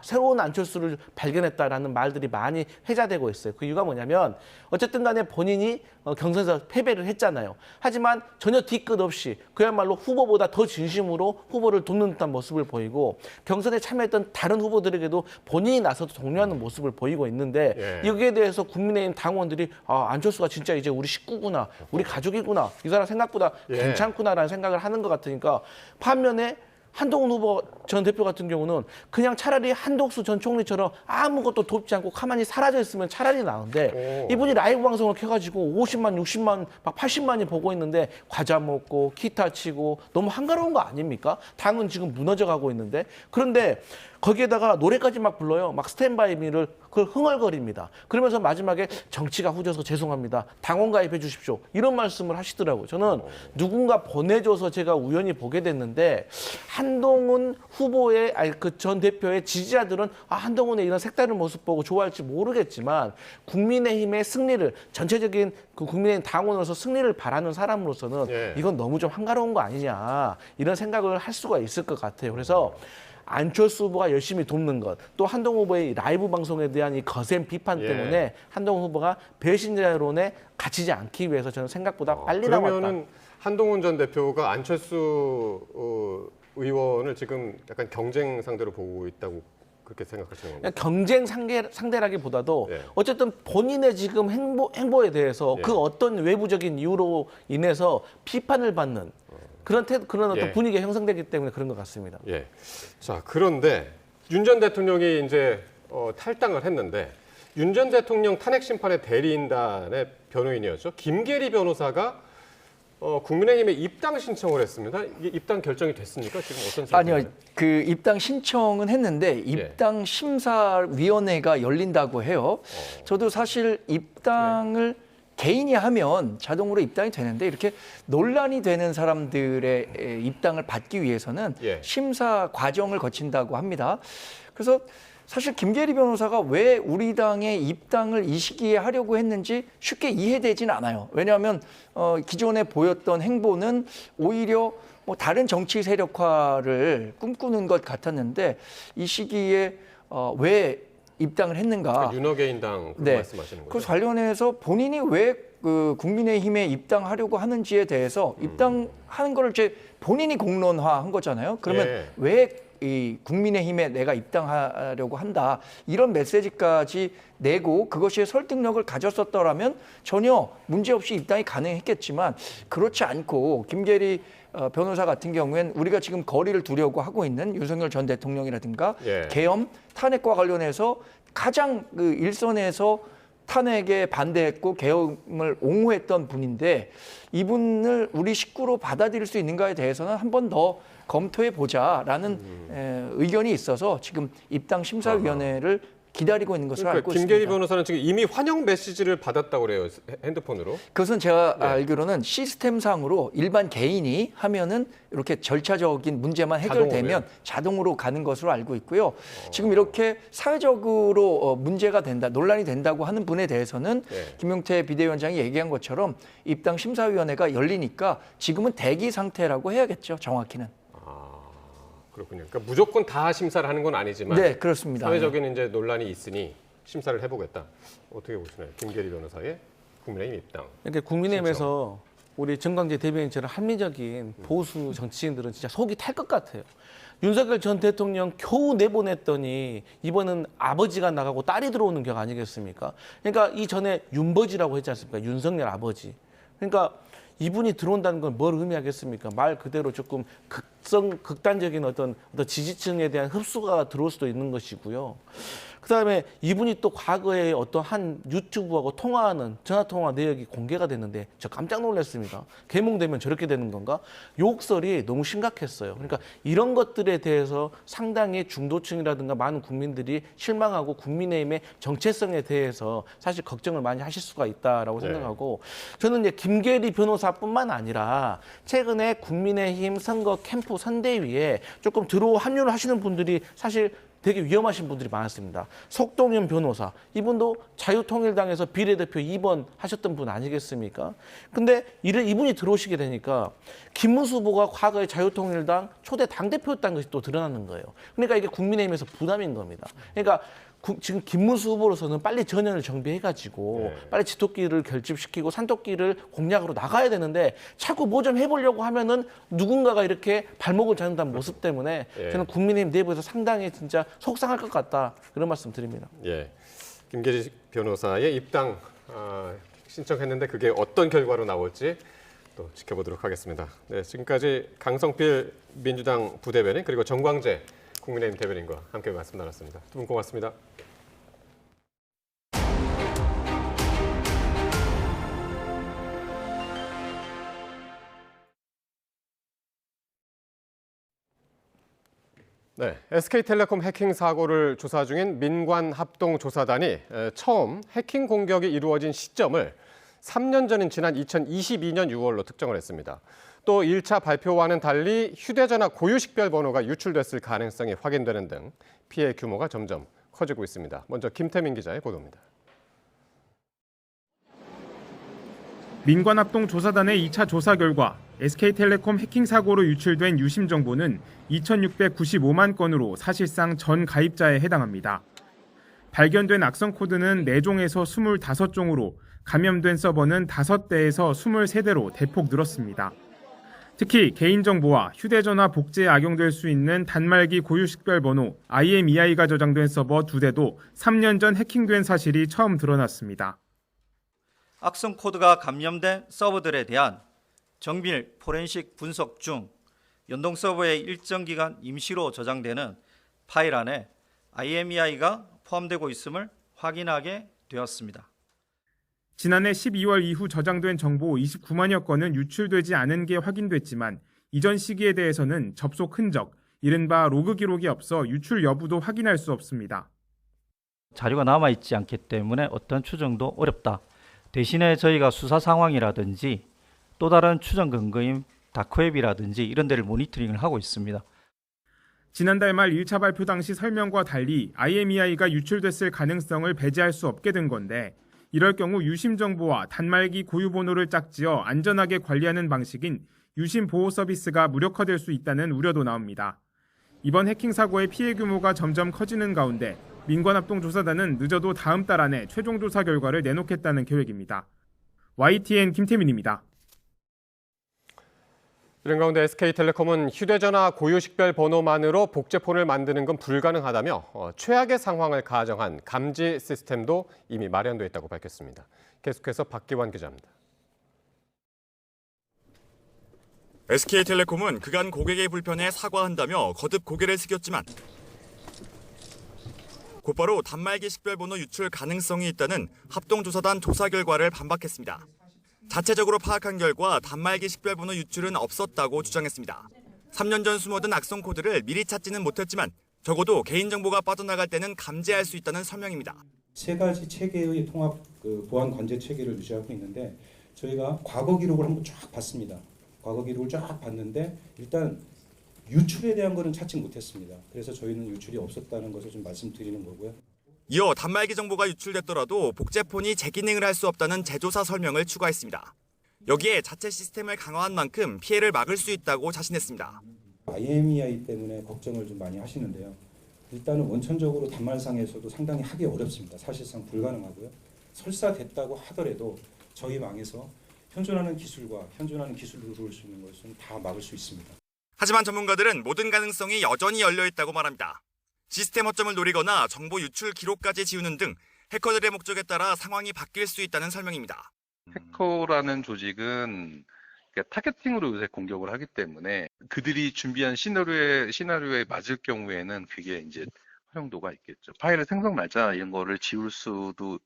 새로운 안철수를 발견했다라는 말들이 많이 회자되고 있어요. 그 이유가 뭐냐면 어쨌든 간에 본인이 경선에서 패배를 했잖아요. 하지만 전혀 뒤끝 없이 그야말로 후보보다 더 진심으로 후보를 돕는 듯한 모습을 보이고 경선에 참여했던 다른 후보들에게도 본인이 나서서 독려하는 모습을 보이고 있는데 여기에 대해서 국민의힘 당원들이 안철수가 진짜 이제 우리 식구구나, 우리 가족이구나, 이 사람 생각보다 괜찮구나라는 생각을 하는 것 같으니까 반면에 한동훈 후보 전 대표 같은 경우는 그냥 차라리 한덕수 전 총리처럼 아무것도 돕지 않고 가만히 사라져 있으면 차라리 나은데 이분이 라이브 방송을 켜가지고 50만, 60만, 막 80만이 보고 있는데 과자 먹고 기타 치고 너무 한가로운 거 아닙니까? 당은 지금 무너져가고 있는데 그런데 거기에다가 노래까지 막 불러요. 막 스탠바이 미를 그걸 흥얼거립니다. 그러면서 마지막에 정치가 후져서 죄송합니다. 당원 가입해 주십시오. 이런 말씀을 하시더라고요. 저는 누군가 보내줘서 제가 우연히 보게 됐는데 한동훈 후보의 그 전 대표의 지지자들은 한동훈의 이런 색다른 모습 보고 좋아할지 모르겠지만 국민의힘의 승리를 전체적인 그 국민의힘 당원으로서 승리를 바라는 사람으로서는 이건 너무 좀 한가로운 거 아니냐 이런 생각을 할 수가 있을 것 같아요. 그래서 안철수 후보가 열심히 돕는 것, 또 한동훈 후보의 라이브 방송에 대한 이 거센 비판 때문에 한동훈 후보가 배신자론에 갇히지 않기 위해서 저는 생각보다 빨리 나왔다. 그러면은 한동훈 전 대표가 안철수 의원을 지금 약간 경쟁 상대로 보고 있다고 그렇게 생각하시는 건가요? 경쟁 상대라기보다도 어쨌든 본인의 지금 행보에 대해서 그 어떤 외부적인 이유로 인해서 비판을 받는 그런 어떤 분위기가 형성되기 때문에 그런 것 같습니다. 자, 그런데 윤 전 대통령이 이제 탈당을 했는데 윤 전 대통령 탄핵 심판의 대리인단의 변호인이었죠. 김계리 변호사가 국민의힘에 입당 신청을 했습니다. 이게 입당 결정이 됐습니까? 지금 어떤 상태인가요? 아니요, 그 입당 신청은 했는데 입당 심사위원회가 열린다고 해요. 저도 사실 입당을 개인이 하면 자동으로 입당이 되는데 이렇게 논란이 되는 사람들의 입당을 받기 위해서는 심사 과정을 거친다고 합니다. 그래서 사실 김계리 변호사가 왜 우리 당의 입당을 이 시기에 하려고 했는지 쉽게 이해되진 않아요. 왜냐하면 기존에 보였던 행보는 오히려 뭐 다른 정치 세력화를 꿈꾸는 것 같았는데 이 시기에 왜 입당을 했는가? 그러니까 윤호개인당 말씀하시는 거죠? 그 관련해서 본인이 왜 그 국민의힘에 입당하려고 하는지에 대해서 입당하는 거를 이제 본인이 공론화한 거잖아요. 그러면 왜 이 국민의힘에 내가 입당하려고 한다 이런 메시지까지 내고 그것이 설득력을 가졌었더라면 전혀 문제없이 입당이 가능했겠지만 그렇지 않고 김계리 변호사 같은 경우엔 우리가 지금 거리를 두려고 하고 있는 윤석열 전 대통령이라든가 계엄 탄핵과 관련해서 가장 그 일선에서 탄핵에 반대했고 계엄을 옹호했던 분인데 이분을 우리 식구로 받아들일 수 있는가에 대해서는 한 번 더 검토해 보자라는 의견이 있어서 지금 입당 심사위원회를 기다리고 있는 것으로 알고 있습니다. 김계리 변호사는 지금 이미 환영 메시지를 받았다고 그래요. 핸드폰으로. 그것은 제가 알기로는 시스템상으로 일반 개인이 하면은 이렇게 절차적인 문제만 해결되면 자동으로 가는 것으로 알고 있고요. 지금 이렇게 사회적으로 문제가 된다, 논란이 된다고 하는 분에 대해서는 김용태 비대위원장이 얘기한 것처럼 입당 심사위원회가 열리니까 지금은 대기 상태라고 해야겠죠. 정확히는. 그렇군요. 그러니까 무조건 다 심사를 하는 건 아니지만 네, 그렇습니다. 사회적인 이제 논란이 있으니 심사를 해보겠다. 어떻게 보시나요? 김계리 변호사의 국민의힘 입당. 그러니까 국민의힘에서 우리 정광재 대변인처럼 합리적인 보수 정치인들은 진짜 속이 탈 것 같아요. 윤석열 전 대통령 겨우 내보냈더니 이번은 아버지가 나가고 딸이 들어오는 격 아니겠습니까? 그러니까 이전에 윤버지라고 했지 않습니까? 윤석열 아버지. 그러니까 이분이 들어온다는 건 뭘 의미하겠습니까? 말 그대로 조금 극단적인 어떤 지지층에 대한 흡수가 들어올 수도 있는 것이고요. 그다음에 이분이 또 과거에 어떤 한 유튜브하고 통화하는 전화통화 내역이 공개가 됐는데 저 깜짝 놀랐습니다. 개몽되면 저렇게 되는 건가? 욕설이 너무 심각했어요. 그러니까 이런 것들에 대해서 상당히 중도층이라든가 많은 국민들이 실망하고 국민의힘의 정체성에 대해서 사실 걱정을 많이 하실 수가 있다라고 생각하고 저는 이제 김계리 변호사뿐만 아니라 최근에 국민의힘 선거 캠프 선대위에 조금 합류를 하시는 분들이 사실 되게 위험하신 분들이 많았습니다. 석동현 변호사, 이분도 자유통일당에서 비례대표 2번 하셨던 분 아니겠습니까? 근데 이분이 들어오시게 되니까 김문수 후보가 과거에 자유통일당 초대 당대표였다는 것이 또 드러나는 거예요. 그러니까 이게 국민의힘에서 부담인 겁니다. 그러니까 지금 김문수 후보로서는 빨리 전연을 정비해가지고 빨리 지도길을 결집시키고 산토끼를 공략으로 나가야 되는데 자꾸 뭐 좀 해보려고 하면은 누군가가 이렇게 발목을 잡는다는 모습 때문에 저는 국민의힘 내부에서 상당히 진짜 속상할 것 같다 그런 말씀 드립니다. 김계리 변호사의 입당 신청했는데 그게 어떤 결과로 나올지 또 지켜보도록 하겠습니다. 네, 지금까지 강성필 민주당 부대변인 그리고 정광재 국민의힘 대변인과 함께 말씀 나눴습니다. 두 분 고맙습니다. 네, SK텔레콤 해킹 사고를 조사 중인 민관합동조사단이 처음 해킹 공격이 이루어진 시점을 3년 전인 지난 2022년 6월로 특정을 했습니다. 또 1차 발표와는 달리 휴대전화 고유식별 번호가 유출됐을 가능성이 확인되는 등 피해 규모가 점점 커지고 있습니다. 먼저 김태민 기자의 보도입니다. 민관합동조사단의 2차 조사 결과 SK텔레콤 해킹 사고로 유출된 유심 정보는 2,695만 건으로 사실상 전 가입자에 해당합니다. 발견된 악성 코드는 4종에서 25종으로 감염된 서버는 5대에서 23대로 대폭 늘었습니다. 특히 개인정보와 휴대전화 복제에 악용될 수 있는 단말기 고유식별 번호 IMEI가 저장된 서버 2대도 3년 전 해킹된 사실이 처음 드러났습니다. 악성 코드가 감염된 서버들에 대한 정밀 포렌식 분석 중 연동 서버에 일정 기간 임시로 저장되는 파일 안에 IMEI가 포함되고 있음을 확인하게 되었습니다. 지난해 12월 이후 저장된 정보 29만여 건은 유출되지 않은 게 확인됐지만 이전 시기에 대해서는 접속 흔적, 이른바 로그 기록이 없어 유출 여부도 확인할 수 없습니다. 자료가 남아있지 않기 때문에 어떤 추정도 어렵다. 대신에 저희가 수사 상황이라든지 또 다른 추정 근거인 다크웹이라든지 이런 데를 모니터링을 하고 있습니다. 지난달 말 1차 발표 당시 설명과 달리 IMEI가 유출됐을 가능성을 배제할 수 없게 된 건데 이럴 경우 유심 정보와 단말기 고유 번호를 짝지어 안전하게 관리하는 방식인 유심 보호 서비스가 무력화될 수 있다는 우려도 나옵니다. 이번 해킹 사고의 피해 규모가 점점 커지는 가운데 민관합동조사단은 늦어도 다음 달 안에 최종 조사 결과를 내놓겠다는 계획입니다. YTN 김태민입니다. 이런 가운데 SK텔레콤은 휴대전화 고유식별 번호만으로 복제폰을 만드는 건 불가능하다며 최악의 상황을 가정한 감지 시스템도 이미 마련돼 있다고 밝혔습니다. 계속해서 박기환 기자입니다. SK텔레콤은 그간 고객의 불편에 사과한다며 거듭 고개를 숙였지만 곧바로 단말기 식별번호 유출 가능성이 있다는 합동조사단 조사 결과를 반박했습니다. 자체적으로 파악한 결과 단말기 식별번호 유출은 없었다고 주장했습니다. 3년 전 숨어든 악성 코드를 미리 찾지는 못했지만 적어도 개인정보가 빠져나갈 때는 감지할 수 있다는 설명입니다. 세 가지 체계의 통합 보안 관제 체계를 유지하고 있는데 저희가 과거 기록을 한번 쫙 봤습니다. 과거 기록을 쫙 봤는데 일단 유출에 대한 거는 찾지 못했습니다. 그래서 저희는 유출이 없었다는 것을 좀 말씀드리는 거고요. 이어 단말기 정보가 유출됐더라도 복제폰이 재기능을 할 수 없다는 재조사 설명을 추가했습니다. 여기에 자체 시스템을 강화한 만큼 피해를 막을 수 있다고 자신했습니다. IMEI 때문에 걱정을 좀 많이 하시는데요. 일단은 원천적으로 단말상에서도 상당히 하기 어렵습니다. 사실상 불가능하고요. 설사 됐다고 하더라도 저희 망에서 현존하는 기술과 현존하는 기술로 들어올 수 있는 것은 다 막을 수 있습니다. 하지만 전문가들은 모든 가능성이 여전히 열려있다고 말합니다. 시스템 허점을 노리거나 정보 유출 기록까지 지우는 등 해커들의 목적에 따라 상황이 바뀔 수 있다는 설명입니다. 해커라는 조직은 타겟팅으로 요새 공격을 하기 때문에 그들이 준비한 시나리오에 맞을 경우에는 그게 이제 활용도가 있겠죠. 파일의 생성 날짜 이런 거를 지울 수도,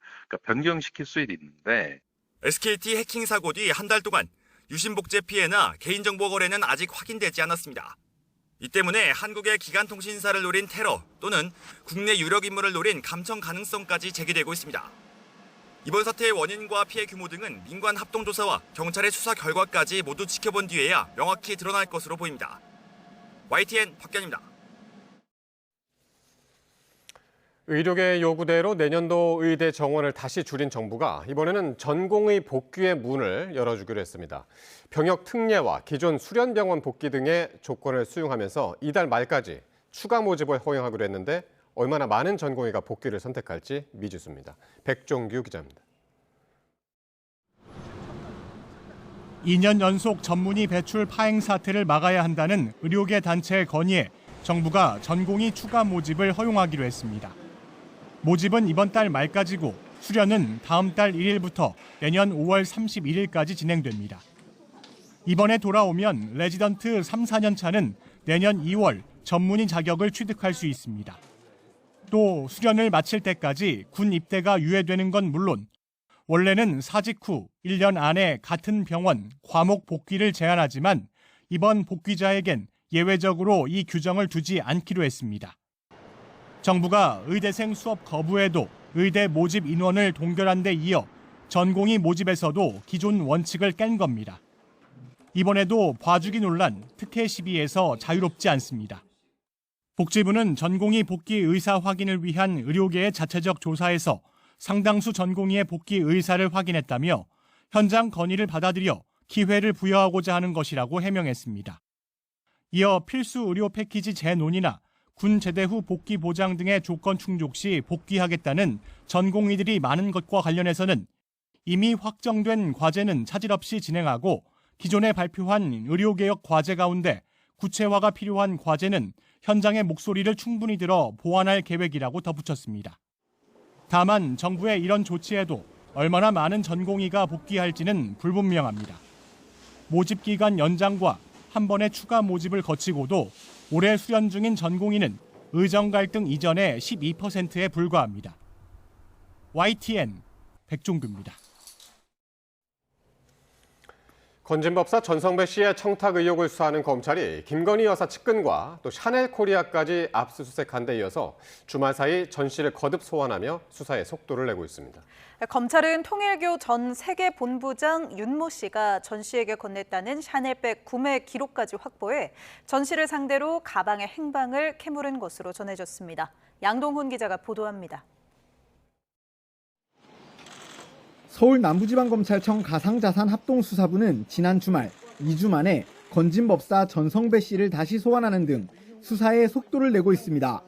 변경시킬 수 있는데 SKT 해킹 사고 뒤 한 달 동안 유심 복제 피해나 개인정보 거래는 아직 확인되지 않았습니다. 이 때문에 한국의 기간통신사를 노린 테러 또는 국내 유력 인물을 노린 감청 가능성까지 제기되고 있습니다. 이번 사태의 원인과 피해 규모 등은 민관 합동조사와 경찰의 수사 결과까지 모두 지켜본 뒤에야 명확히 드러날 것으로 보입니다. YTN 박견입니다. 의료계 요구대로 내년도 의대 정원을 다시 줄인 정부가 이번에는 전공의 복귀의 문을 열어주기로 했습니다. 병역 특례와 기존 수련병원 복귀 등의 조건을 수용하면서 이달 말까지 추가 모집을 허용하기로 했는데 얼마나 많은 전공의가 복귀를 선택할지 미지수입니다. 백종규 기자입니다. 2년 연속 전문의 배출 파행 사태를 막아야 한다는 의료계 단체의 건의에 정부가 전공의 추가 모집을 허용하기로 했습니다. 모집은 이번 달 말까지고 수련은 다음 달 1일부터 내년 5월 31일까지 진행됩니다. 이번에 돌아오면 레지던트 3, 4년 차는 내년 2월 전문의 자격을 취득할 수 있습니다. 또 수련을 마칠 때까지 군 입대가 유예되는 건 물론 원래는 사직 후 1년 안에 같은 병원, 과목 복귀를 제한하지만 이번 복귀자에겐 예외적으로 이 규정을 두지 않기로 했습니다. 정부가 의대생 수업 거부에도 의대 모집 인원을 동결한 데 이어 전공의 모집에서도 기존 원칙을 깬 겁니다. 이번에도 봐주기 논란, 특혜 시비에서 자유롭지 않습니다. 복지부는 전공의 복귀 의사 확인을 위한 의료계의 자체적 조사에서 상당수 전공의의 복귀 의사를 확인했다며 현장 건의를 받아들여 기회를 부여하고자 하는 것이라고 해명했습니다. 이어 필수 의료 패키지 재논의나 군 제대 후 복귀 보장 등의 조건 충족 시 복귀하겠다는 전공의들이 많은 것과 관련해서는 이미 확정된 과제는 차질 없이 진행하고 기존에 발표한 의료개혁 과제 가운데 구체화가 필요한 과제는 현장의 목소리를 충분히 들어 보완할 계획이라고 덧붙였습니다. 다만 정부의 이런 조치에도 얼마나 많은 전공의가 복귀할지는 불분명합니다. 모집 기간 연장과 한 번의 추가 모집을 거치고도 올해 수련 중인 전공의는 의정 갈등 이전의 12%에 불과합니다. YTN 백종규입니다. 건진법사 전성배 씨의 청탁 의혹을 수사하는 검찰이 김건희 여사 측근과 또 샤넬 코리아까지 압수수색한 데 이어서 주말 사이 전 씨를 거듭 소환하며 수사에 속도를 내고 있습니다. 검찰은 통일교 전 세계본부장 윤모 씨가 전 씨에게 건넸다는 샤넬백 구매 기록까지 확보해 전 씨를 상대로 가방의 행방을 캐물은 것으로 전해졌습니다. 양동훈 기자가 보도합니다. 서울 남부지방검찰청 가상자산합동수사부는 지난 주말 2주 만에 건진법사 전성배 씨를 다시 소환하는 등 수사에 속도를 내고 있습니다.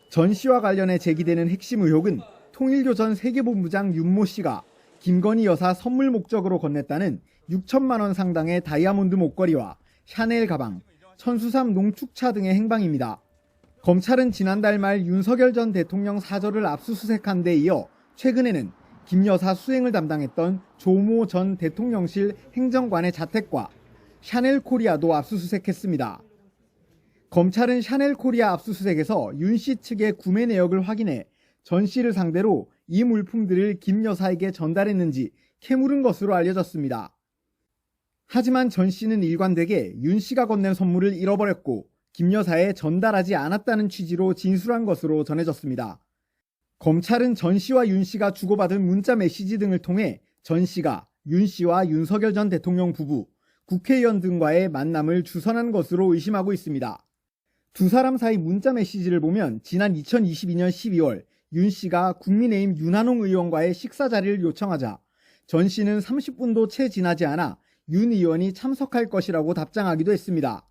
전 씨와 관련해 제기되는 핵심 의혹은 통일교 전 세계본부장 윤모 씨가 김건희 여사 선물 목적으로 건넸다는 6천만 원 상당의 다이아몬드 목걸이와 샤넬 가방, 천수삼 농축차 등의 행방입니다. 검찰은 지난달 말 윤석열 전 대통령 사저를 압수수색한 데 이어 최근에는 김 여사 수행을 담당했던 조모 전 대통령실 행정관의 자택과 샤넬 코리아도 압수수색했습니다. 검찰은 샤넬 코리아 압수수색에서 윤 씨 측의 구매 내역을 확인해 전 씨를 상대로 이 물품들을 김 여사에게 전달했는지 캐물은 것으로 알려졌습니다. 하지만 전 씨는 일관되게 윤 씨가 건넨 선물을 잃어버렸고 김 여사에 전달하지 않았다는 취지로 진술한 것으로 전해졌습니다. 검찰은 전 씨와 윤 씨가 주고받은 문자 메시지 등을 통해 전 씨가 윤 씨와 윤석열 전 대통령 부부, 국회의원 등과의 만남을 주선한 것으로 의심하고 있습니다. 두 사람 사이 문자 메시지를 보면 지난 2022년 12월 윤 씨가 국민의힘 윤한홍 의원과의 식사 자리를 요청하자 전 씨는 30분도 채 지나지 않아 윤 의원이 참석할 것이라고 답장하기도 했습니다.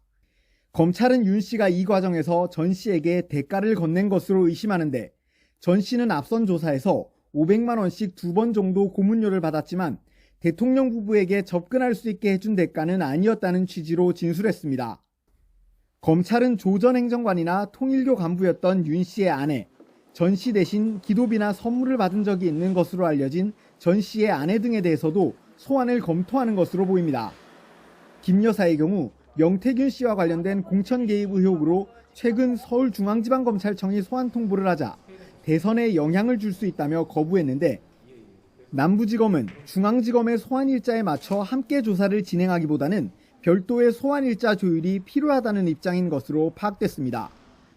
검찰은 윤 씨가 이 과정에서 전 씨에게 대가를 건넨 것으로 의심하는데 전 씨는 앞선 조사에서 500만 원씩 2번 정도 고문료를 받았지만 대통령 부부에게 접근할 수 있게 해준 대가는 아니었다는 취지로 진술했습니다. 검찰은 조 전 행정관이나 통일교 간부였던 윤 씨의 아내, 전 씨 대신 기도비나 선물을 받은 적이 있는 것으로 알려진 전 씨의 아내 등에 대해서도 소환을 검토하는 것으로 보입니다. 김 여사의 경우 명태균 씨와 관련된 공천 개입 의혹으로 최근 서울중앙지방검찰청이 소환 통보를 하자 대선에 영향을 줄 수 있다며 거부했는데 남부지검은 중앙지검의 소환 일자에 맞춰 함께 조사를 진행하기보다는 별도의 소환 일자 조율이 필요하다는 입장인 것으로 파악됐습니다.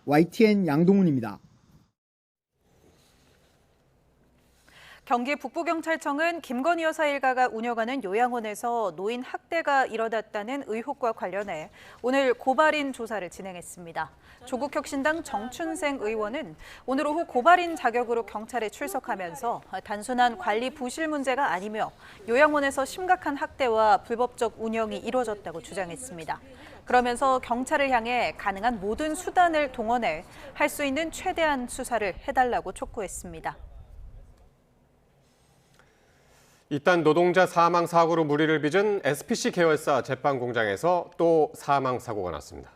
YTN 양동훈입니다. 경기 북부경찰청은 김건희 여사 일가가 운영하는 요양원에서 노인 학대가 일어났다는 의혹과 관련해 오늘 고발인 조사를 진행했습니다. 조국혁신당 정춘생 의원은 오늘 오후 고발인 자격으로 경찰에 출석하면서 단순한 관리 부실 문제가 아니며 요양원에서 심각한 학대와 불법적 운영이 이루어졌다고 주장했습니다. 그러면서 경찰을 향해 가능한 모든 수단을 동원해 할 수 있는 최대한 수사를 해달라고 촉구했습니다. 이딴 노동자 사망 사고로 무리를 빚은 SPC 계열사 제빵 공장에서 또 사망 사고가 났습니다.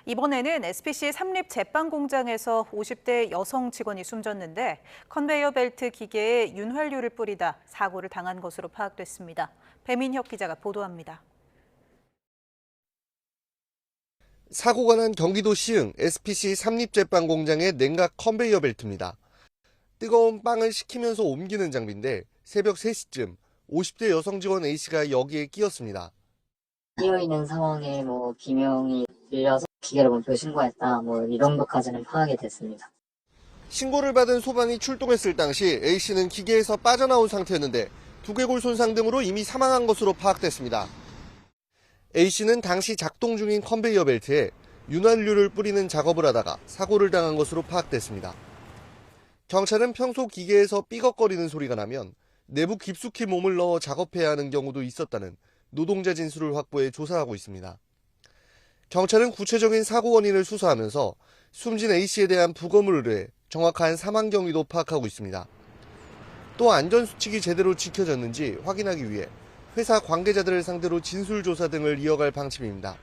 이번에는 SPC 삼립 제빵 공장에서 50대 여성 직원이 숨졌는데 컨베이어 벨트 기계에 윤활유를 뿌리다 사고를 당한 것으로 파악됐습니다. 배민혁 기자가 보도합니다. 사고가 난 경기도 시흥 SPC 삼립 제빵 공장의 냉각 컨베이어 벨트입니다. 뜨거운 빵을 식히면서 옮기는 장비인데 새벽 3시쯤 50대 여성 직원 A씨가 여기에 끼었습니다. 끼어있는 상황에 비명이 들려서 기계를 멈추고 신고했다. 이 정도까지는 파악이 됐습니다. 신고를 받은 소방이 출동했을 당시 A씨는 기계에서 빠져나온 상태였는데 두개골 손상 등으로 이미 사망한 것으로 파악됐습니다. A씨는 당시 작동 중인 컨베이어 벨트에 윤활유를 뿌리는 작업을 하다가 사고를 당한 것으로 파악됐습니다. 경찰은 평소 기계에서 삐걱거리는 소리가 나면 내부 깊숙이 몸을 넣어 작업해야 하는 경우도 있었다는 노동자 진술을 확보해 조사하고 있습니다. 경찰은 구체적인 사고 원인을 수사하면서 숨진 A씨에 대한 부검을 의뢰해 정확한 사망 경위도 파악하고 있습니다. 또 안전수칙이 제대로 지켜졌는지 확인하기 위해 회사 관계자들을 상대로 진술조사 등을 이어갈 방침입니다.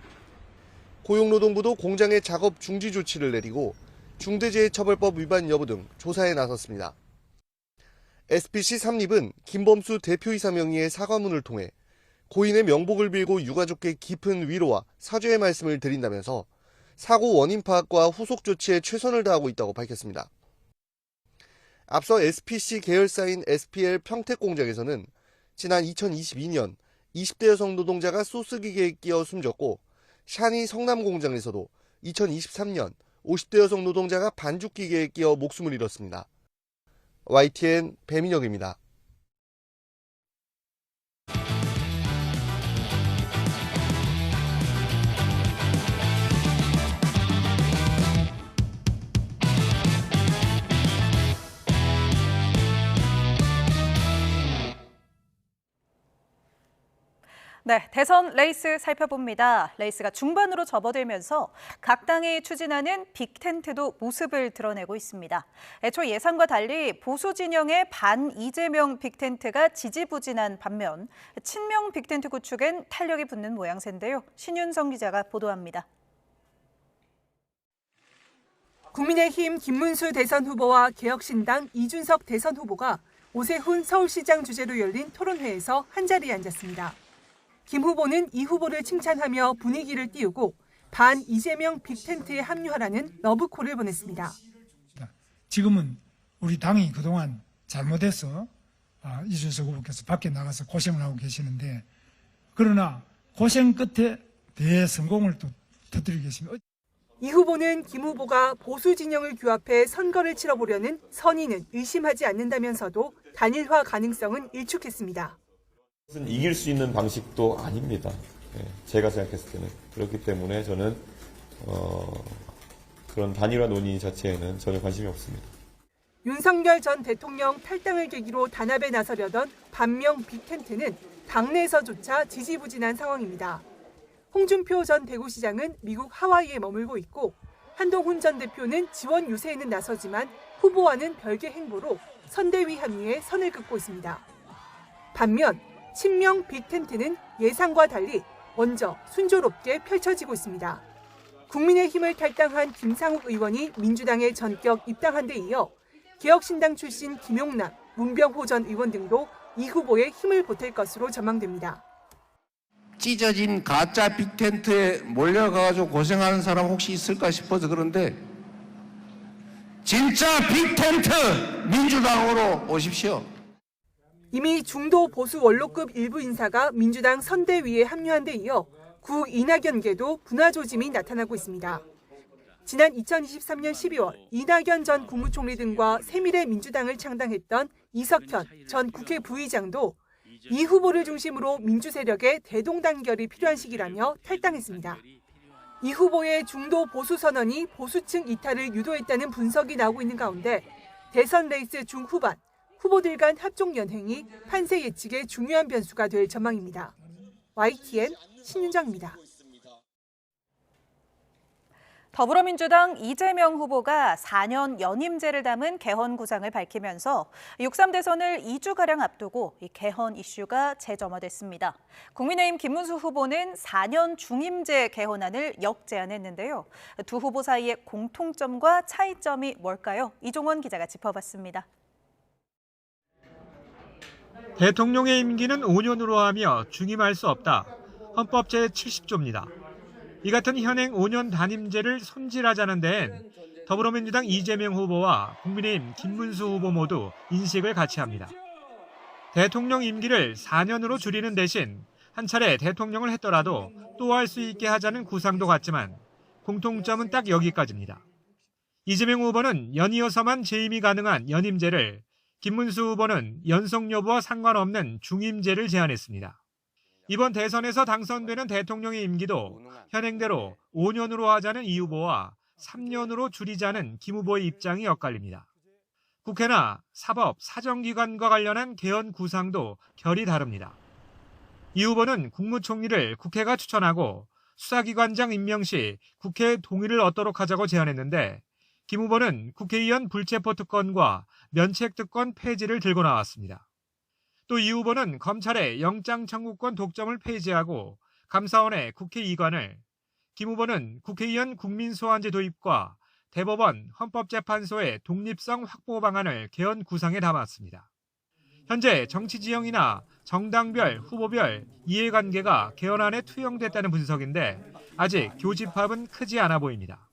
고용노동부도 공장의 작업 중지 조치를 내리고 중대재해처벌법 위반 여부 등 조사에 나섰습니다. SPC 삼립은 김범수 대표이사 명의의 사과문을 통해 고인의 명복을 빌고 유가족께 깊은 위로와 사죄의 말씀을 드린다면서 사고 원인 파악과 후속 조치에 최선을 다하고 있다고 밝혔습니다. 앞서 SPC 계열사인 SPL 평택 공장에서는 지난 2022년 20대 여성 노동자가 소스기계에 끼어 숨졌고 샤니 성남공장에서도 2023년 50대 여성 노동자가 반죽기계에 끼어 목숨을 잃었습니다. YTN 배민혁입니다. 네, 대선 레이스 살펴봅니다. 레이스가 중반으로 접어들면서 각 당이 추진하는 빅텐트도 모습을 드러내고 있습니다. 애초 예상과 달리 보수 진영의 반 이재명 빅텐트가 지지부진한 반면 친명 빅텐트 구축엔 탄력이 붙는 모양새인데요. 신윤성 기자가 보도합니다. 국민의힘 김문수 대선 후보와 개혁신당 이준석 대선 후보가 오세훈 서울시장 주재로 열린 토론회에서 한자리에 앉았습니다. 김 후보는 이 후보를 칭찬하며 분위기를 띄우고 반 이재명 빅텐트에 합류하라는 러브콜을 보냈습니다. 지금은 우리 당이 그동안 잘못해서 이준석 후보께서 밖에 나가서 고생을 하고 계시는데 그러나 고생 끝에 대성공을 또 터뜨리고 계십니다. 이 후보는 김 후보가 보수 진영을 규합해 선거를 치러보려는 선의는 의심하지 않는다면서도 단일화 가능성은 일축했습니다. 이길 수 있는 방식도 아닙니다. 제가 생각했을 때는. 그렇기 때문에 저는 그런 단일화 논의 자체에는 전혀 관심이 없습니다. 윤석열 전 대통령 탈당을 계기로 단합에 나서려던 반명 빅텐트는 당내에서조차 지지부진한 상황입니다. 홍준표 전 대구시장은 미국 하와이에 머물고 있고 한동훈 전 대표는 지원 유세에는 나서지만 후보와는 별개 행보로 선대위 합류에 선을 긋고 있습니다. 반면 친명 빅텐트는 예상과 달리 먼저 순조롭게 펼쳐지고 있습니다. 국민의힘을 탈당한 김상욱 의원이 민주당에 전격 입당한 데 이어 개혁신당 출신 김용남, 문병호 전 의원 등도 이 후보에 힘을 보탤 것으로 전망됩니다. 찢어진 가짜 빅텐트에 몰려가지고 고생하는 사람 혹시 있을까 싶어서 그런데 진짜 빅텐트 민주당으로 오십시오. 이미 중도 보수 원로급 일부 인사가 민주당 선대위에 합류한 데 이어 구 이낙연계도 분화 조짐이 나타나고 있습니다. 지난 2023년 12월 이낙연 전 국무총리 등과 세밀의 민주당을 창당했던 이석현 전 국회 부의장도 이 후보를 중심으로 민주 세력의 대동단결이 필요한 시기라며 탈당했습니다. 이 후보의 중도 보수 선언이 보수층 이탈을 유도했다는 분석이 나오고 있는 가운데 대선 레이스 중후반 후보들 간 합종 연행이 판세 예측의 중요한 변수가 될 전망입니다. YTN 신윤정입니다. 더불어민주당 이재명 후보가 4년 연임제를 담은 개헌 구상을 밝히면서 6.3 대선을 2주가량 앞두고 이 개헌 이슈가 재점화됐습니다. 국민의힘 김문수 후보는 4년 중임제 개헌안을 역제안했는데요. 두 후보 사이의 공통점과 차이점이 뭘까요? 이종원 기자가 짚어봤습니다. 대통령의 임기는 5년으로 하며 중임할 수 없다. 헌법 제70조입니다. 이 같은 현행 5년 단임제를 손질하자는 데엔 더불어민주당 이재명 후보와 국민의힘 김문수 후보 모두 인식을 같이 합니다. 대통령 임기를 4년으로 줄이는 대신 한 차례 대통령을 했더라도 또 할 수 있게 하자는 구상도 같지만 공통점은 딱 여기까지입니다. 이재명 후보는 연이어서만 재임이 가능한 연임제를, 김문수 후보는 연속 여부와 상관없는 중임제를 제안했습니다. 이번 대선에서 당선되는 대통령의 임기도 현행대로 5년으로 하자는 이 후보와 3년으로 줄이자는 김 후보의 입장이 엇갈립니다. 국회나 사법, 사정기관과 관련한 개헌 구상도 결이 다릅니다. 이 후보는 국무총리를 국회가 추천하고 수사기관장 임명 시 국회의 동의를 얻도록 하자고 제안했는데 김 후보는 국회의원 불체포 특권과 면책 특권 폐지를 들고 나왔습니다. 또 이 후보는 검찰의 영장 청구권 독점을 폐지하고 감사원의 국회 이관을, 김 후보는 국회의원 국민소환제 도입과 대법원, 헌법재판소의 독립성 확보 방안을 개헌 구상에 담았습니다. 현재 정치 지형이나 정당별, 후보별 이해관계가 개헌안에 투영됐다는 분석인데 아직 교집합은 크지 않아 보입니다.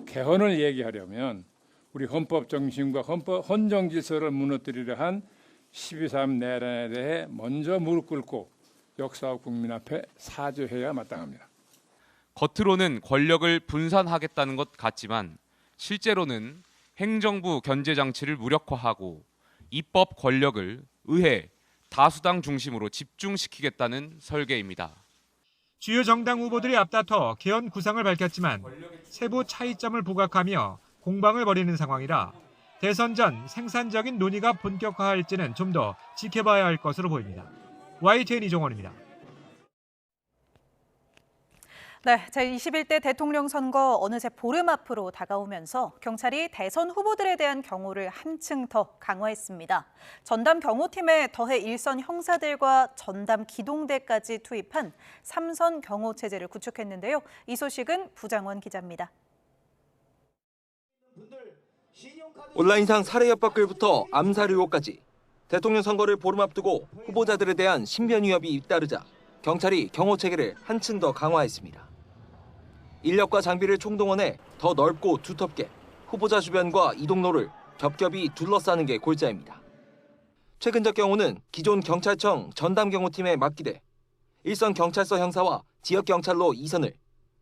개헌을 얘기하려면 우리 헌법 정신과 헌정 질서를 무너뜨리려 한 12.3 내란에 대해 먼저 무릎 꿇고 역사와 국민 앞에 사죄해야 마땅합니다. 겉으로는 권력을 분산하겠다는 것 같지만 실제로는 행정부 견제 장치를 무력화하고 입법 권력을 의회, 다수당 중심으로 집중시키겠다는 설계입니다. 주요 정당 후보들이 앞다퉈 개헌 구상을 밝혔지만 세부 차이점을 부각하며 공방을 벌이는 상황이라 대선 전 생산적인 논의가 본격화할지는 좀 더 지켜봐야 할 것으로 보입니다. YTN 이종원입니다. 네, 제21대 대통령 선거 어느새 보름 앞으로 다가오면서 경찰이 대선 후보들에 대한 경호를 한층 더 강화했습니다. 전담 경호팀에 더해 일선 형사들과 전담 기동대까지 투입한 3선 경호 체제를 구축했는데요. 이 소식은 부장원 기자입니다. 온라인상 살해 협박글부터 암살 의혹까지 대통령 선거를 보름 앞두고 후보자들에 대한 신변 위협이 잇따르자 경찰이 경호 체계를 한층 더 강화했습니다. 인력과 장비를 총동원해 더 넓고 두텁게 후보자 주변과 이동로를 겹겹이 둘러싸는 게 골자입니다. 최근적 경우는 기존 경찰청 전담경호팀에 맡기되 일선 경찰서 형사와 지역경찰로 2선을,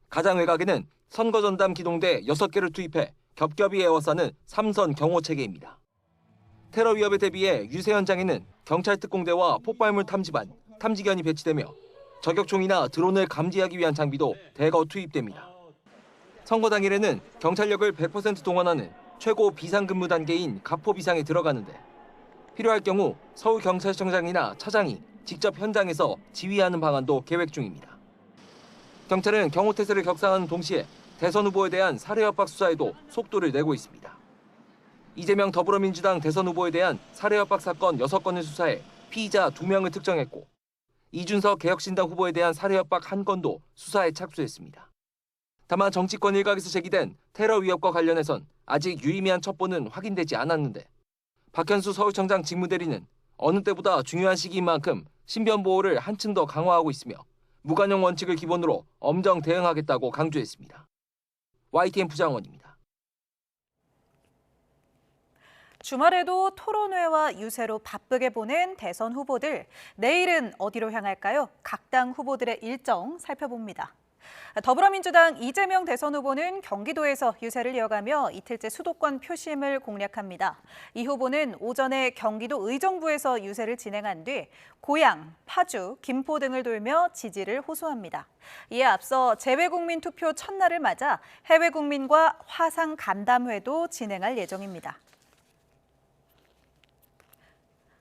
가장 외곽에는 선거전담 기동대 6개를 투입해 겹겹이 에워싸는 3선 경호 체계입니다. 테러 위협에 대비해 유세 현장에는 경찰 특공대와 폭발물 탐지반, 탐지견이 배치되며 저격총이나 드론을 감지하기 위한 장비도 대거 투입됩니다. 선거 당일에는 경찰력을 100% 동원하는 최고 비상근무 단계인 가포 비상에 들어가는데 필요할 경우 서울경찰청장이나 차장이 직접 현장에서 지휘하는 방안도 계획 중입니다. 경찰은 경호태세를 격상하는 동시에 대선 후보에 대한 살해 협박 수사에도 속도를 내고 있습니다. 이재명 더불어민주당 대선 후보에 대한 살해 협박 사건 6건을 수사해 피의자 2명을 특정했고 이준석 개혁신당 후보에 대한 살해 협박 1건도 수사에 착수했습니다. 다만 정치권 일각에서 제기된 테러 위협과 관련해선 아직 유의미한 첩보는 확인되지 않았는데 박현수 서울청장 직무대리는 어느 때보다 중요한 시기인 만큼 신변 보호를 한층 더 강화하고 있으며 무관용 원칙을 기본으로 엄정 대응하겠다고 강조했습니다. YTN 부장원입니다. 주말에도 토론회와 유세로 바쁘게 보낸 대선 후보들. 내일은 어디로 향할까요? 각 당 후보들의 일정 살펴봅니다. 더불어민주당 이재명 대선 후보는 경기도에서 유세를 이어가며 이틀째 수도권 표심을 공략합니다. 이 후보는 오전에 경기도 의정부에서 유세를 진행한 뒤 고양, 파주, 김포 등을 돌며 지지를 호소합니다. 이에 앞서 재외국민 투표 첫날을 맞아 해외국민과 화상 간담회도 진행할 예정입니다.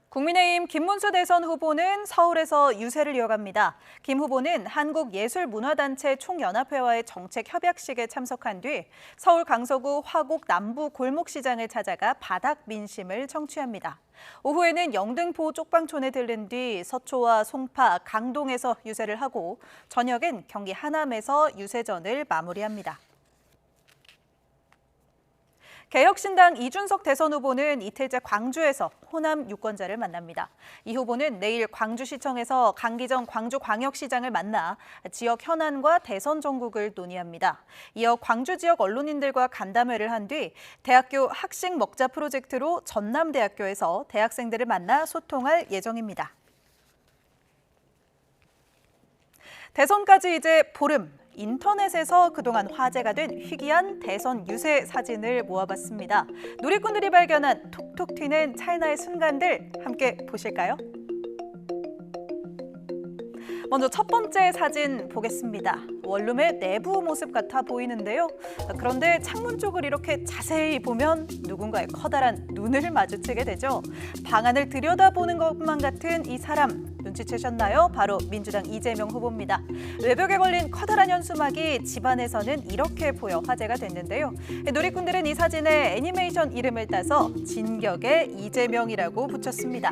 국민의힘 김문수 대선 후보는 서울에서 유세를 이어갑니다. 김 후보는 한국예술문화단체 총연합회와의 정책협약식에 참석한 뒤 서울 강서구 화곡 남부 골목시장을 찾아가 바닥 민심을 청취합니다. 오후에는 영등포 쪽방촌에 들른 뒤 서초와 송파, 강동에서 유세를 하고 저녁엔 경기 하남에서 유세전을 마무리합니다. 개혁신당 이준석 대선 후보는 이틀째 광주에서 호남 유권자를 만납니다. 이 후보는 내일 광주시청에서 강기정 광주광역시장을 만나 지역 현안과 대선 전국을 논의합니다. 이어 광주 지역 언론인들과 간담회를 한 뒤 대학교 학식 먹자 프로젝트로 전남대학교에서 대학생들을 만나 소통할 예정입니다. 대선까지 이제 보름. 인터넷에서 그동안 화제가 된 희귀한 대선 유세 사진을 모아봤습니다. 누리꾼들이 발견한 톡톡 튀는 찰나의 순간들 함께 보실까요? 먼저 첫 번째 사진 보겠습니다. 원룸의 내부 모습 같아 보이는데요. 그런데 창문 쪽을 이렇게 자세히 보면 누군가의 커다란 눈을 마주치게 되죠. 방 안을 들여다보는 것만 같은 이 사람 눈치채셨나요? 바로 민주당 이재명 후보입니다. 외벽에 걸린 커다란 현수막이 집안에서는 이렇게 보여 화제가 됐는데요. 누리꾼들은 이 사진에 애니메이션 이름을 따서 진격의 이재명이라고 붙였습니다.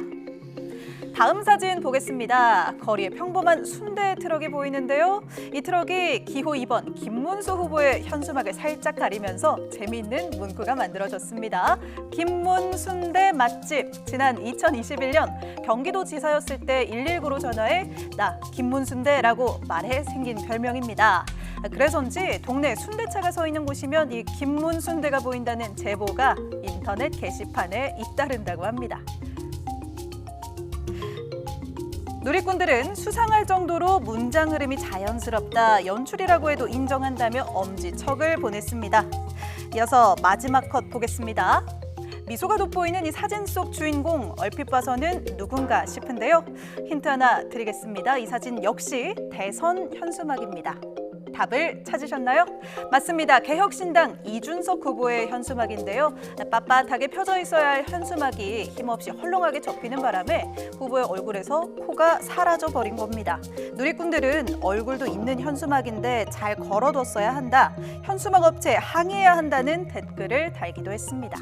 다음 사진 보겠습니다. 거리에 평범한 순대 트럭이 보이는데요. 이 트럭이 기호 2번 김문수 후보의 현수막을 살짝 가리면서 재미있는 문구가 만들어졌습니다. 김문순대 맛집. 지난 2021년 경기도지사였을 때 119로 전화해 나 김문순대라고 말해 생긴 별명입니다. 그래서인지 동네 순대차가 서 있는 곳이면 이 김문순대가 보인다는 제보가 인터넷 게시판에 잇따른다고 합니다. 누리꾼들은 수상할 정도로 문장 흐름이 자연스럽다, 연출이라고 해도 인정한다며 엄지척을 보냈습니다. 이어서 마지막 컷 보겠습니다. 미소가 돋보이는 이 사진 속 주인공, 얼핏 봐서는 누군가 싶은데요. 힌트 하나 드리겠습니다. 이 사진 역시 대선 현수막입니다. 답을 찾으셨나요? 맞습니다. 개혁신당 이준석 후보의 현수막인데요. 빳빳하게 펴져 있어야 할 현수막이 힘없이 헐렁하게 접히는 바람에 후보의 얼굴에서 코가 사라져 버린 겁니다. 누리꾼들은 얼굴도 있는 현수막인데 잘 걸어뒀어야 한다, 현수막 업체에 항의해야 한다는 댓글을 달기도 했습니다.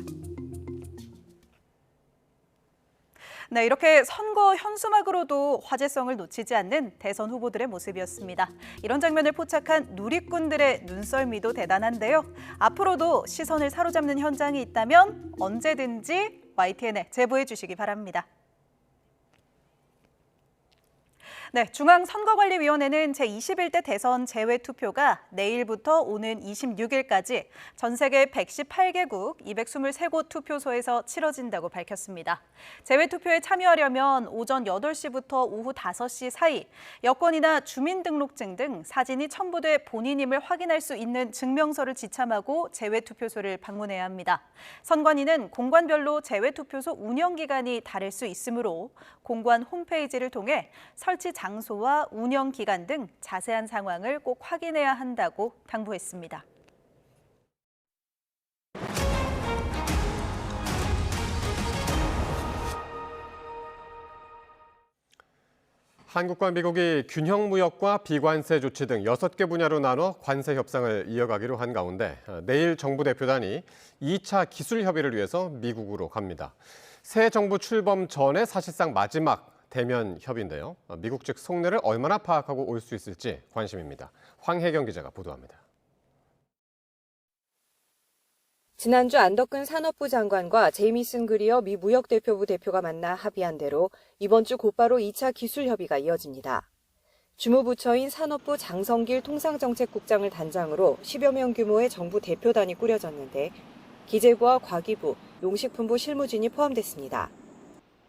네, 이렇게 선거 현수막으로도 화제성을 놓치지 않는 대선 후보들의 모습이었습니다. 이런 장면을 포착한 누리꾼들의 눈썰미도 대단한데요. 앞으로도 시선을 사로잡는 현장이 있다면 언제든지 YTN에 제보해 주시기 바랍니다. 네, 중앙선거관리위원회는 제21대 대선 재외투표가 내일부터 오는 26일까지 전 세계 118개국 223곳 투표소에서 치러진다고 밝혔습니다. 재외투표에 참여하려면 오전 8시부터 오후 5시 사이 여권이나 주민등록증 등 사진이 첨부돼 본인임을 확인할 수 있는 증명서를 지참하고 재외투표소를 방문해야 합니다. 선관위는 공관별로 재외투표소 운영기간이 다를 수 있으므로 공관 홈페이지를 통해 설치 장소와 운영 기간 등 자세한 상황을 꼭 확인해야 한다고 당부했습니다. 한국과 미국이 균형 무역과 비관세 조치 등 6개 분야로 나눠 관세 협상을 이어가기로 한 가운데 내일 정부 대표단이 2차 기술 협의를 위해서 미국으로 갑니다. 새 정부 출범 전에 사실상 마지막 대면 협의인데요. 미국 측 속내를 얼마나 파악하고 올 수 있을지 관심입니다. 황혜경 기자가 보도합니다. 지난주 안덕근 산업부 장관과 제이미슨 그리어 미 무역대표부 대표가 만나 합의한 대로 이번 주 곧바로 2차 기술 협의가 이어집니다. 주무부처인 산업부 장성길 통상정책국장을 단장으로 10여 명 규모의 정부 대표단이 꾸려졌는데 기재부와 과기부, 용식품부 실무진이 포함됐습니다.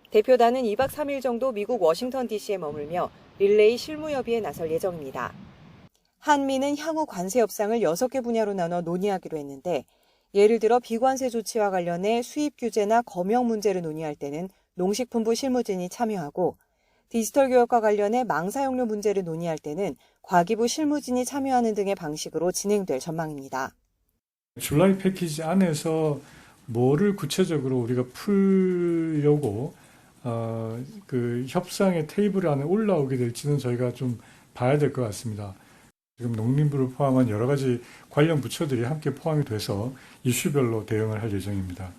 대표단은 2박 3일 정도 미국 워싱턴 DC에 머물며 릴레이 실무협의에 나설 예정입니다. 한미는 향후 관세 협상을 6개 분야로 나눠 논의하기로 했는데 예를 들어 비관세 조치와 관련해 수입 규제나 검역 문제를 논의할 때는 농식품부 실무진이 참여하고 디지털 교역과 관련해 망사용료 문제를 논의할 때는 과기부 실무진이 참여하는 등의 방식으로 진행될 전망입니다. 줄라이 패키지 안에서 뭐를 구체적으로 우리가 풀려고 그 협상의 테이블 안에 올라오게 될지는 저희가 좀 봐야 될 것 같습니다. 지금 농림부를 포함한 여러 가지 관련 부처들이 함께 포함이 돼서 이슈별로 대응을 할 예정입니다.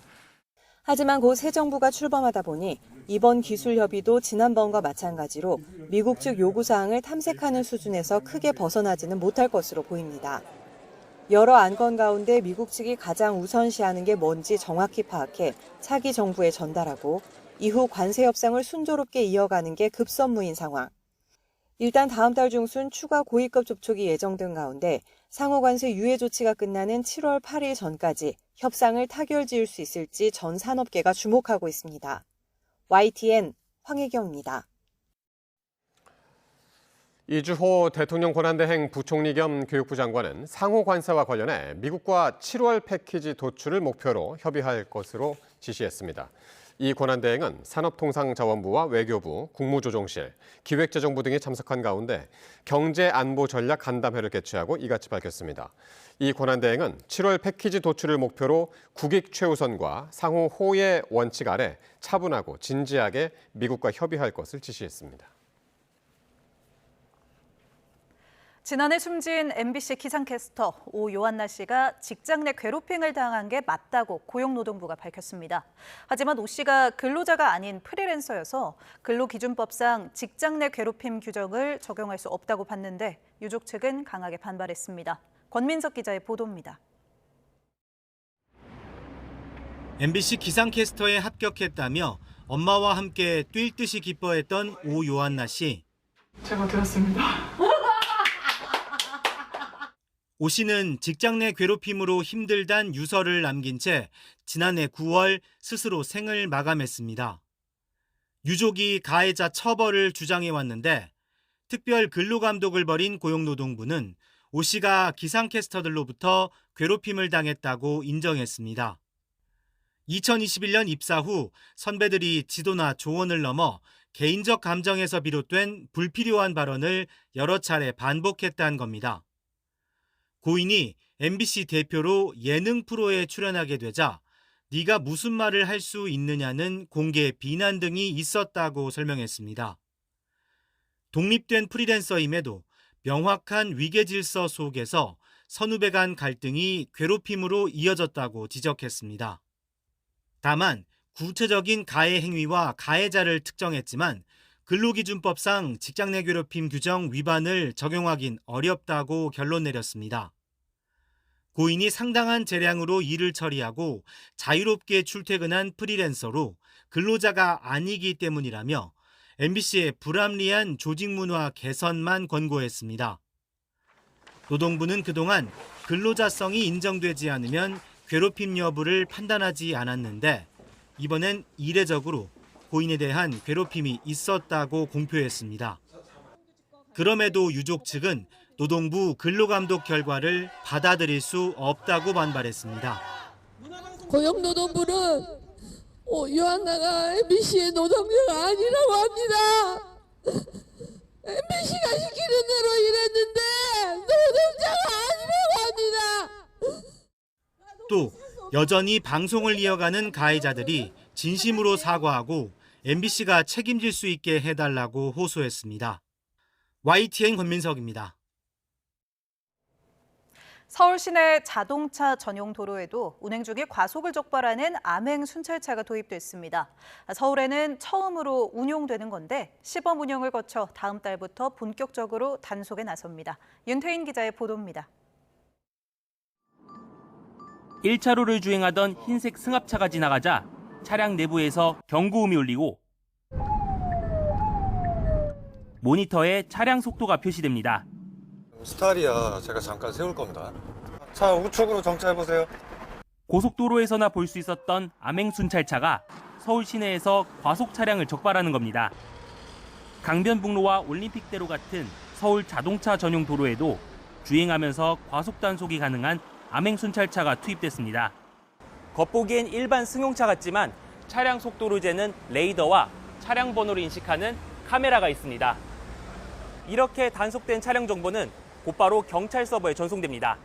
하지만 곧 새 정부가 출범하다 보니 이번 기술 협의도 지난번과 마찬가지로 미국 측 요구사항을 탐색하는 수준에서 크게 벗어나지는 못할 것으로 보입니다. 여러 안건 가운데 미국 측이 가장 우선시하는 게 뭔지 정확히 파악해 차기 정부에 전달하고 이후 관세 협상을 순조롭게 이어가는 게 급선무인 상황. 일단 다음 달 중순 추가 고위급 접촉이 예정된 가운데 상호 관세 유예 조치가 끝나는 7월 8일 전까지 협상을 타결지을 수 있을지 전 산업계가 주목하고 있습니다. YTN 황혜경입니다. 이주호 대통령 권한대행 부총리 겸 교육부 장관은 상호 관세와 관련해 미국과 7월 패키지 도출을 목표로 협의할 것으로 지시했습니다. 이 권한대행은 산업통상자원부와 외교부, 국무조정실, 기획재정부 등이 참석한 가운데 경제안보전략 간담회를 개최하고 이같이 밝혔습니다. 이 권한대행은 7월 패키지 도출을 목표로 국익 최우선과 상호 호의 원칙 아래 차분하고 진지하게 미국과 협의할 것을 지시했습니다. 지난해 숨진 MBC 기상캐스터 오요한나 씨가 직장 내 괴롭힘을 당한 게 맞다고 고용노동부가 밝혔습니다. 하지만 오 씨가 근로자가 아닌 프리랜서여서 근로기준법상 직장 내 괴롭힘 규정을 적용할 수 없다고 봤는데 유족 측은 강하게 반발했습니다. 권민석 기자의 보도입니다. MBC 기상캐스터에 합격했다며 엄마와 함께 뛸 듯이 기뻐했던 오요한나 씨. 제가 되었습니다. 오 씨는 직장 내 괴롭힘으로 힘들단 유서를 남긴 채 지난해 9월 스스로 생을 마감했습니다. 유족이 가해자 처벌을 주장해왔는데 특별 근로감독을 벌인 고용노동부는 오 씨가 기상캐스터들로부터 괴롭힘을 당했다고 인정했습니다. 2021년 입사 후 선배들이 지도나 조언을 넘어 개인적 감정에서 비롯된 불필요한 발언을 여러 차례 반복했다는 겁니다. 고인이 MBC 대표로 예능 프로에 출연하게 되자 네가 무슨 말을 할 수 있느냐는 공개 비난 등이 있었다고 설명했습니다. 독립된 프리랜서임에도 명확한 위계질서 속에서 선후배 간 갈등이 괴롭힘으로 이어졌다고 지적했습니다. 다만 구체적인 가해 행위와 가해자를 특정했지만 근로기준법상 직장 내 괴롭힘 규정 위반을 적용하긴 어렵다고 결론 내렸습니다. 고인이 상당한 재량으로 일을 처리하고 자유롭게 출퇴근한 프리랜서로 근로자가 아니기 때문이라며 MBC의 불합리한 조직 문화 개선만 권고했습니다. 노동부는 그동안 근로자성이 인정되지 않으면 괴롭힘 여부를 판단하지 않았는데 이번엔 이례적으로 고인에 대한 괴롭힘이 있었다고 공표했습니다. 그럼에도 유족 측은 노동부 근로감독 결과를 받아들일 수 없다고 반발했습니다. 고용노동부는 요한나가 MBC의 노동자가 아니라고 합니다. MBC가 시키는 대로 일했는데 노동자가 아니라고 합니다. 또 여전히 방송을 이어가는 가해자들이 진심으로 사과하고 MBC가 책임질 수 있게 해달라고 호소했습니다. YTN 권민석입니다. 서울 시내 자동차 전용 도로에도 운행 중에 과속을 적발하는 암행 순찰차가 도입됐습니다. 서울에는 처음으로 운용되는 건데 시범 운영을 거쳐 다음 달부터 본격적으로 단속에 나섭니다. 윤태인 기자의 보도입니다. 1차로를 주행하던 흰색 승합차가 지나가자 차량 내부에서 경고음이 울리고 모니터에 차량 속도가 표시됩니다. 스타리아 제가 잠깐 세울 겁니다. 차 우측으로 정차해보세요. 고속도로에서나 볼 수 있었던 암행순찰차가 서울 시내에서 과속 차량을 적발하는 겁니다. 강변북로와 올림픽대로 같은 서울 자동차 전용 도로에도 주행하면서 과속 단속이 가능한 암행순찰차가 투입됐습니다. 겉보기엔 일반 승용차 같지만 차량 속도를 재는 레이더와 차량 번호를 인식하는 카메라가 있습니다. 이렇게 단속된 차량 정보는 곧바로 경찰 서버에 전송됩니다.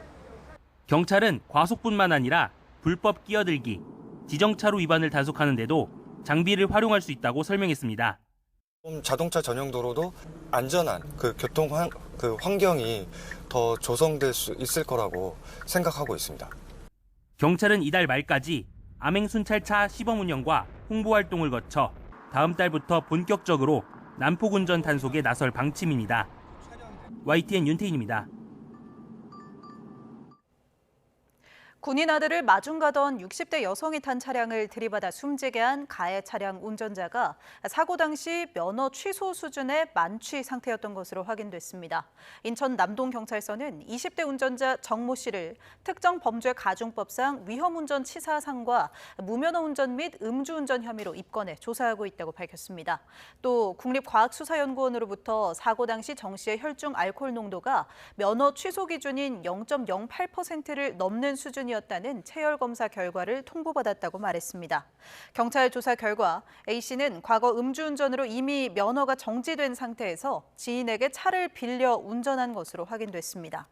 경찰은 과속뿐만 아니라 불법 끼어들기, 지정차로 위반을 단속하는 데도 장비를 활용할 수 있다고 설명했습니다. 자동차 전용 도로도 안전한 교통 환경이 더 조성될 수 있을 거라고 생각하고 있습니다. 경찰은 이달 말까지 암행순찰차 시범 운영과 홍보 활동을 거쳐 다음 달부터 본격적으로 난폭 운전 단속에 나설 방침입니다. YTN 윤태인입니다. 군인 아들을 마중 가던 60대 여성이 탄 차량을 들이받아 숨지게 한 가해 차량 운전자가 사고 당시 면허 취소 수준의 만취 상태였던 것으로 확인됐습니다. 인천 남동경찰서는 20대 운전자 정모 씨를 특정 범죄 가중법상 위험운전 치사상과 무면허 운전 및 음주운전 혐의로 입건해 조사하고 있다고 밝혔습니다. 또 국립과학수사연구원으로부터 사고 당시 정 씨의 혈중 알코올 농도가 면허 취소 기준인 0.08%를 넘는 수준이었다는 체열 검사 결과를 통보받았다고 말했습니다. 경찰 조사 결과 A씨는 과거 음주운전으로 이미 면허가 정지된 상태에서 지인에게 차를 빌려 운전한 것으로 확인됐습니다.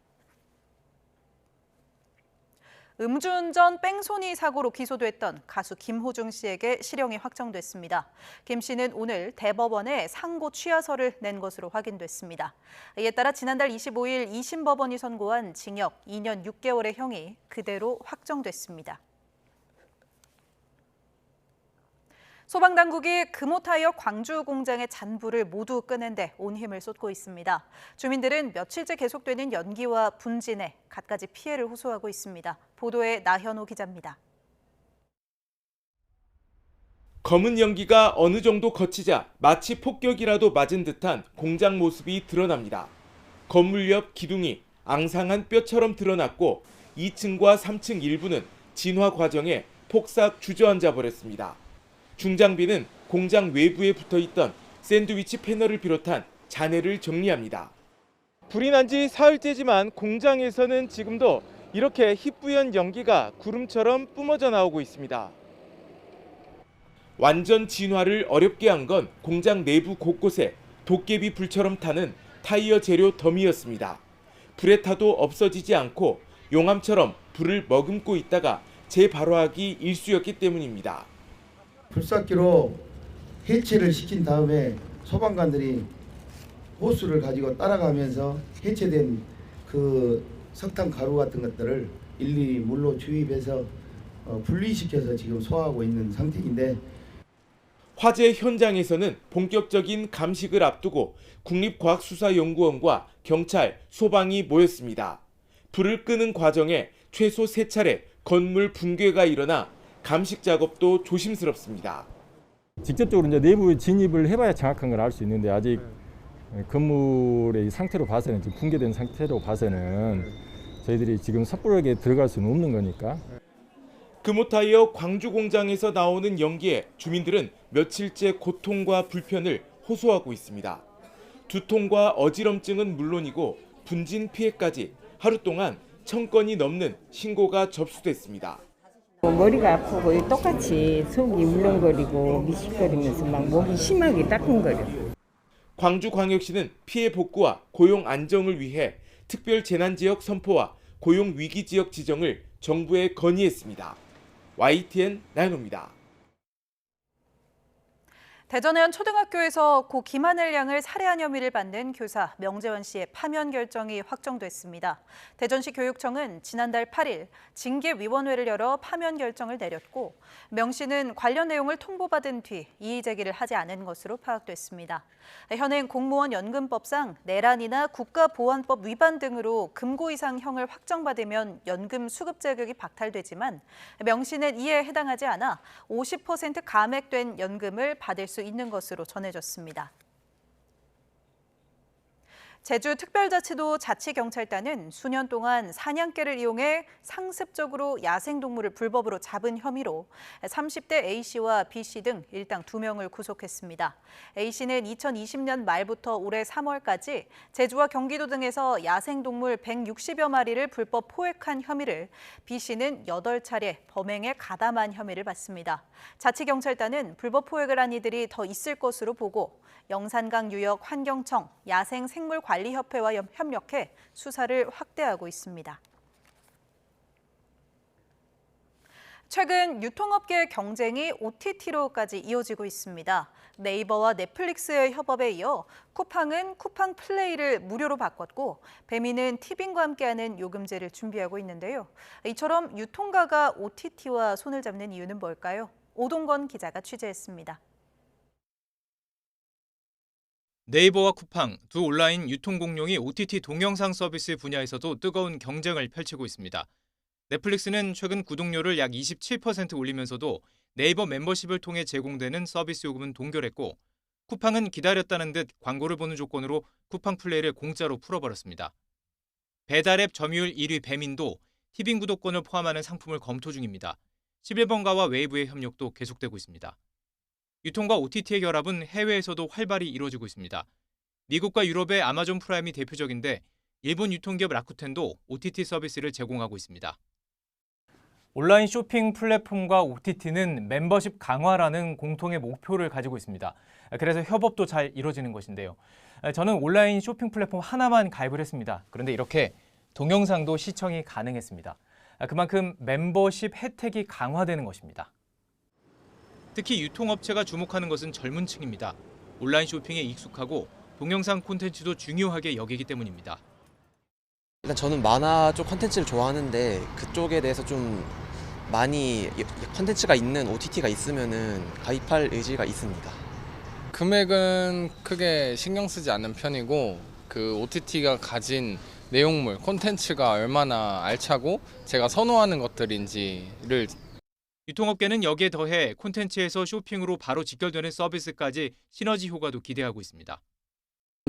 음주운전 뺑소니 사고로 기소됐던 가수 김호중 씨에게 실형이 확정됐습니다. 김 씨는 오늘 대법원에 상고 취하서를 낸 것으로 확인됐습니다. 이에 따라 지난달 25일 2심 법원이 선고한 징역 2년 6개월의 형이 그대로 확정됐습니다. 소방당국이 금호타이어 광주 공장의 잔불을 모두 끄는 데 온 힘을 쏟고 있습니다. 주민들은 며칠째 계속되는 연기와 분진에 갖가지 피해를 호소하고 있습니다. 보도에 나현호 기자입니다. 검은 연기가 어느 정도 거치자 마치 폭격이라도 맞은 듯한 공장 모습이 드러납니다. 건물 옆 기둥이 앙상한 뼈처럼 드러났고 2층과 3층 일부는 진화 과정에 폭삭 주저앉아 버렸습니다. 중장비는 공장 외부에 붙어있던 샌드위치 패널을 비롯한 잔해를 정리합니다. 불이 난 지 사흘째지만 공장에서는 지금도 이렇게 희뿌연 연기가 구름처럼 뿜어져 나오고 있습니다. 완전 진화를 어렵게 한 건 공장 내부 곳곳에 도깨비 불처럼 타는 타이어 재료 더미였습니다. 불에 타도 없어지지 않고 용암처럼 불을 머금고 있다가 재발화하기 일쑤였기 때문입니다. 불삭기로 해체를 시킨 다음에 소방관들이 호스를 가지고 따라가면서 해체된 그 석탄 가루 같은 것들을 일일이 물로 주입해서 분리시켜서 지금 소화하고 있는 상태인데, 화재 현장에서는 본격적인 감식을 앞두고 국립과학수사연구원과 경찰, 소방이 모였습니다. 불을 끄는 과정에 최소 3차례 건물 붕괴가 일어나 감식 작업도 조심스럽습니다. 직접적으로 이제 내부 진입을 해봐야 정확한 걸 알 수 있는데 아직 건물의 이 상태로 봐서는, 지금 붕괴된 상태로 봐서는 저희들이 지금 섣부르게 들어갈 수는 없는 거니까. 금호타이어 광주 공장에서 나오는 연기에 주민들은 며칠째 고통과 불편을 호소하고 있습니다. 두통과 어지럼증은 물론이고 분진 피해까지 하루 동안 1000건이 넘는 신고가 접수됐습니다. 머리가 아프고 똑같이 속이 울렁거리고 미식거리면서 막 목이 심하게 따끔거려. 광주광역시는 피해 복구와 고용 안정을 위해 특별 재난지역 선포와 고용 위기 지역 지정을 정부에 건의했습니다. YTN 나연호입니다. 대전의 한 초등학교에서 고 김하늘 양을 살해한 혐의를 받는 교사 명재원 씨의 파면 결정이 확정됐습니다. 대전시 교육청은 지난달 8일 징계위원회를 열어 파면 결정을 내렸고, 명 씨는 관련 내용을 통보받은 뒤 이의 제기를 하지 않은 것으로 파악됐습니다. 현행 공무원 연금법상 내란이나 국가보안법 위반 등으로 금고 이상형을 확정받으면 연금 수급 자격이 박탈되지만, 명 씨는 이에 해당하지 않아 50% 감액된 연금을 받을 수 있는 것으로 전해졌습니다. 제주특별자치도 자치경찰단은 수년 동안 사냥개를 이용해 상습적으로 야생동물을 불법으로 잡은 혐의로 30대 A씨와 B씨 등 일당 2명을 구속했습니다. A씨는 2020년 말부터 올해 3월까지 제주와 경기도 등에서 야생동물 160여 마리를 불법 포획한 혐의를, B씨는 8차례 범행에 가담한 혐의를 받습니다. 자치경찰단은 불법 포획을 한 이들이 더 있을 것으로 보고 영산강 유역 환경청, 야생생물관리협회와 협력해 수사를 확대하고 있습니다. 최근 유통업계 경쟁이 OTT로까지 이어지고 있습니다. 네이버와 넷플릭스의 협업에 이어 쿠팡은 쿠팡 플레이를 무료로 바꿨고, 배미는 티빙과 함께하는 요금제를 준비하고 있는데요. 이처럼 유통가가 OTT와 손을 잡는 이유는 뭘까요? 오동건 기자가 취재했습니다. 네이버와 쿠팡, 두 온라인 유통 공룡이 OTT 동영상 서비스 분야에서도 뜨거운 경쟁을 펼치고 있습니다. 넷플릭스는 최근 구독료를 약 27% 올리면서도 네이버 멤버십을 통해 제공되는 서비스 요금은 동결했고, 쿠팡은 기다렸다는 듯 광고를 보는 조건으로 쿠팡 플레이를 공짜로 풀어버렸습니다. 배달앱 점유율 1위 배민도 티빙 구독권을 포함하는 상품을 검토 중입니다. 11번가와 웨이브의 협력도 계속되고 있습니다. 유통과 OTT의 결합은 해외에서도 활발히 이루어지고 있습니다. 미국과 유럽의 아마존 프라임이 대표적인데, 일본 유통기업 라쿠텐도 OTT 서비스를 제공하고 있습니다. 온라인 쇼핑 플랫폼과 OTT는 멤버십 강화라는 공통의 목표를 가지고 있습니다. 그래서 협업도 잘 이루어지는 것인데요. 저는 온라인 쇼핑 플랫폼 하나만 가입을 했습니다. 그런데 이렇게 동영상도 시청이 가능했습니다. 그만큼 멤버십 혜택이 강화되는 것입니다. 특히 유통업체가 주목하는 것은 젊은 층입니다. 온라인 쇼핑에 익숙하고 동영상 콘텐츠도 중요하게 여기기 때문입니다. 일단 저는 만화 쪽 콘텐츠를 좋아하는데, 그쪽에 대해서 좀 많이 콘텐츠가 있는 OTT가 있으면은 가입할 의지가 있습니다. 금액은 크게 신경 쓰지 않는 편이고, 그 OTT가 가진 내용물, 콘텐츠가 얼마나 알차고 제가 선호하는 것들인지를. 유통업계는 여기에 더해 콘텐츠에서 쇼핑으로 바로 직결되는 서비스까지 시너지 효과도 기대하고 있습니다.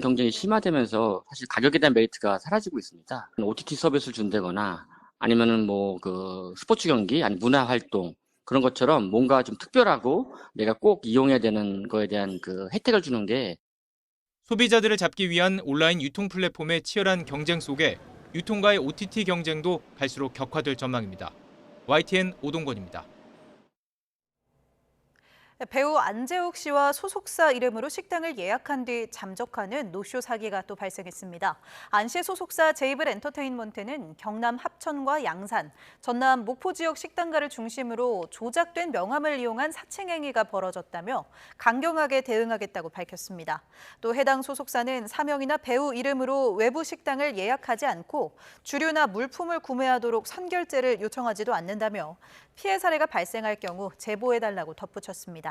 경쟁이 심화되면서 사실 가격에 대한 메리트가 사라지고 있습니다. OTT 서비스를 준다거나 아니면은 뭐 그 스포츠 경기, 아니 문화 활동, 그런 것처럼 뭔가 좀 특별하고 내가 꼭 이용해야 되는 거에 대한 그 혜택을 주는 게 소비자들을 잡기 위한 온라인 유통 플랫폼의 치열한 경쟁 속에 유통가의 OTT 경쟁도 갈수록 격화될 전망입니다. YTN 오동건입니다. 배우 안재욱 씨와 소속사 이름으로 식당을 예약한 뒤 잠적하는 노쇼 사기가 또 발생했습니다. 안 씨의 소속사 제이블 엔터테인먼트는 경남 합천과 양산, 전남 목포 지역 식당가를 중심으로 조작된 명함을 이용한 사칭 행위가 벌어졌다며 강경하게 대응하겠다고 밝혔습니다. 또 해당 소속사는 사명이나 배우 이름으로 외부 식당을 예약하지 않고 주류나 물품을 구매하도록 선결제를 요청하지도 않는다며 피해 사례가 발생할 경우 제보해달라고 덧붙였습니다.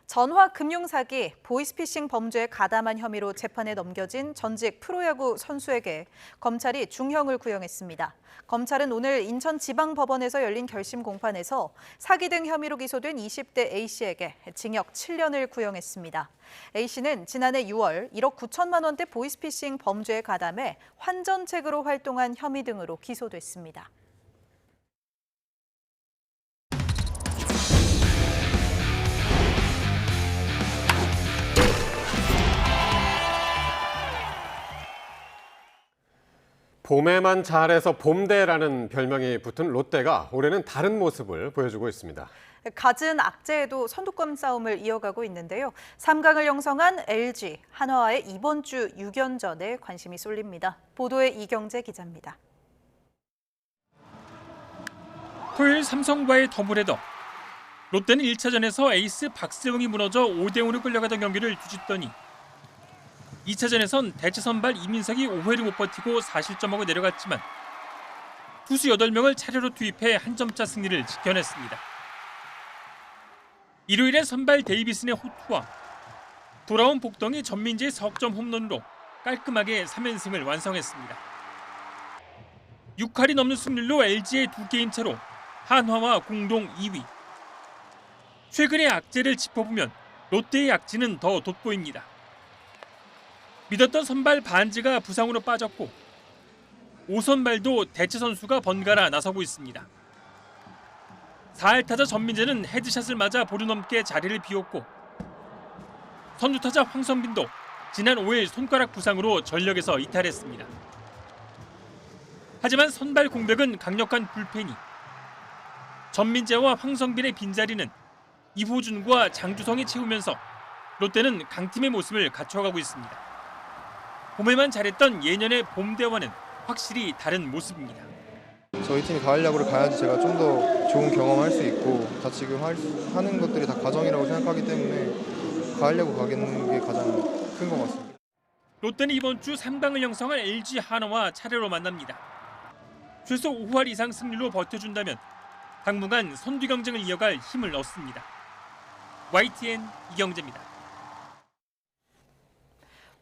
전화 금융사기, 보이스피싱 범죄에 가담한 혐의로 재판에 넘겨진 전직 프로야구 선수에게 검찰이 중형을 구형했습니다. 검찰은 오늘 인천지방법원에서 열린 결심 공판에서 사기 등 혐의로 기소된 20대 A씨에게 징역 7년을 구형했습니다. A씨는 지난해 6월 1억 9천만 원대 보이스피싱 범죄에 가담해 환전책으로 활동한 혐의 등으로 기소됐습니다. 봄에만 잘해서 봄대라는 별명이 붙은 롯데가 올해는 다른 모습을 보여주고 있습니다. 갖은 악재에도 선두권 싸움을 이어가고 있는데요. 3강을 형성한 LG, 한화와의 이번 주 6연전에 관심이 쏠립니다. 보도에 이경재 기자입니다. 토요일 삼성과의 더블헤더. 롯데는 1차전에서 에이스 박세웅이 무너져 5대0으로 끌려가던 경기를 뒤집더니 2차전에선 대체 선발 이민석이 5회를 못 버티고 4실점하고 내려갔지만 투수 8명을 차례로 투입해 한 점차 승리를 지켜냈습니다. 일요일엔 선발 데이비슨의 호투와 돌아온 복덩이 전민재의 석점 홈런으로 깔끔하게 3연승을 완성했습니다. 6할이 넘는 승률로 LG의 2게임 차로 한화와 공동 2위. 최근의 악재를 짚어보면 롯데의 약진은 더 돋보입니다. 믿었던 선발 반지가 부상으로 빠졌고 5선발도 대체 선수가 번갈아 나서고 있습니다. 4할 타자 전민재는 헤드샷을 맞아 보루 넘게 자리를 비웠고 선두 타자 황성빈도 지난 5일 손가락 부상으로 전력에서 이탈했습니다. 하지만 선발 공백은 강력한 불펜이 전민재와 황성빈의 빈자리는 이호준과 장주성이 채우면서 롯데는 강팀의 모습을 갖춰가고 있습니다. 봄에만 잘했던 예년의 봄대와는 확실히 다른 모습입니다. 저희 팀이 가을 야구를 가야지 제가 좀 더 좋은 경험할 수 있고 다 지금 하는 것들이 다 과정이라고 생각하기 때문에 가을 야구 가겠는 게 가장 큰 것 같습니다. 롯데는 이번 주 3강을 형성할 LG 한화와 차례로 만납니다. 최소 5할 이상 승률로 버텨준다면 당분간 선두 경쟁을 이어갈 힘을 얻습니다. YTN 이경재입니다.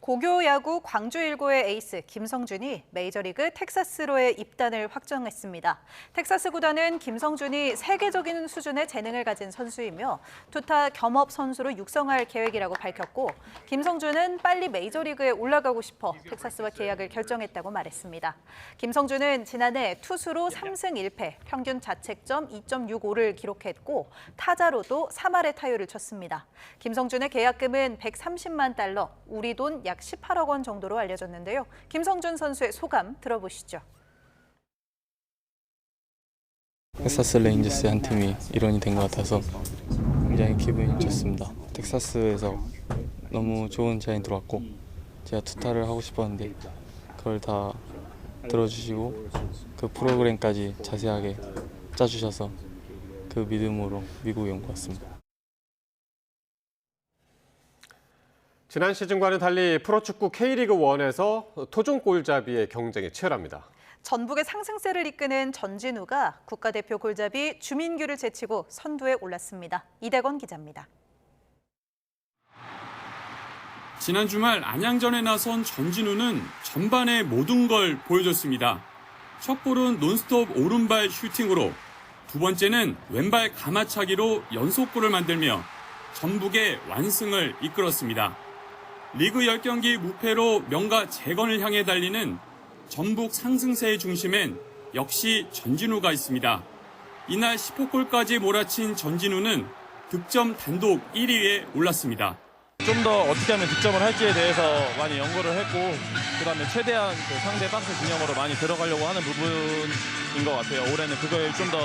고교 야구 광주 1고의 에이스 김성준이 메이저리그 텍사스로의 입단을 확정했습니다. 텍사스 구단은 김성준이 세계적인 수준의 재능을 가진 선수이며 투타 겸업 선수로 육성할 계획이라고 밝혔고 김성준은 빨리 메이저리그에 올라가고 싶어 텍사스와 계약을 결정했다고 말했습니다. 김성준은 지난해 투수로 3승 1패, 평균 자책점 2.65를 기록했고 타자로도 3할의 타율을 쳤습니다. 김성준의 계약금은 $130만, 우리 돈 약 18억 원 정도로 알려졌는데요. 김성준 선수의 소감 들어보시죠. 텍사스 레인저스의 한 팀이 일원이 된 것 같아서 굉장히 기분이 좋습니다. 텍사스에서 너무 좋은 제안이 들어왔고 제가 투타를 하고 싶었는데 그걸 다 들어주시고 그 프로그램까지 자세하게 짜주셔서 그 믿음으로 미국에 온 것 같습니다. 지난 시즌과는 달리 프로축구 K리그1에서 토종 골잡이의 경쟁이 치열합니다. 전북의 상승세를 이끄는 전진우가 국가대표 골잡이 주민규를 제치고 선두에 올랐습니다. 이대건 기자입니다. 지난 주말 안양전에 나선 전진우는 전반의 모든 걸 보여줬습니다. 첫 볼은 논스톱 오른발 슈팅으로, 두 번째는 왼발 가마차기로 연속골을 만들며 전북의 완승을 이끌었습니다. 리그 10경기 무패로 명가 재건을 향해 달리는 전북 상승세의 중심엔 역시 전진우가 있습니다. 이날 10호골까지 몰아친 전진우는 득점 단독 1위에 올랐습니다. 좀 더 어떻게 하면 득점을 할지에 대해서 많이 연구를 했고 그다음에 최대한 그 상대 박스 진영으로 많이 들어가려고 하는 부분인 것 같아요. 올해는 그걸 좀 더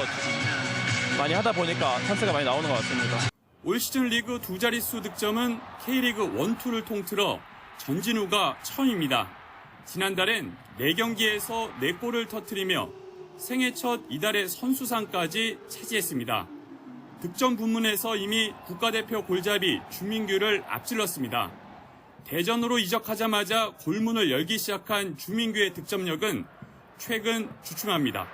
많이 하다 보니까 찬스가 많이 나오는 것 같습니다. 올 시즌 리그 두 자릿수 득점은 K리그 1, 2를 통틀어 전진우가 처음입니다. 지난달엔 4경기에서 4골을 터뜨리며 생애 첫 이달의 선수상까지 차지했습니다. 득점 부문에서 이미 국가대표 골잡이 주민규를 앞질렀습니다. 대전으로 이적하자마자 골문을 열기 시작한 주민규의 득점력은 최근 주춤합니다.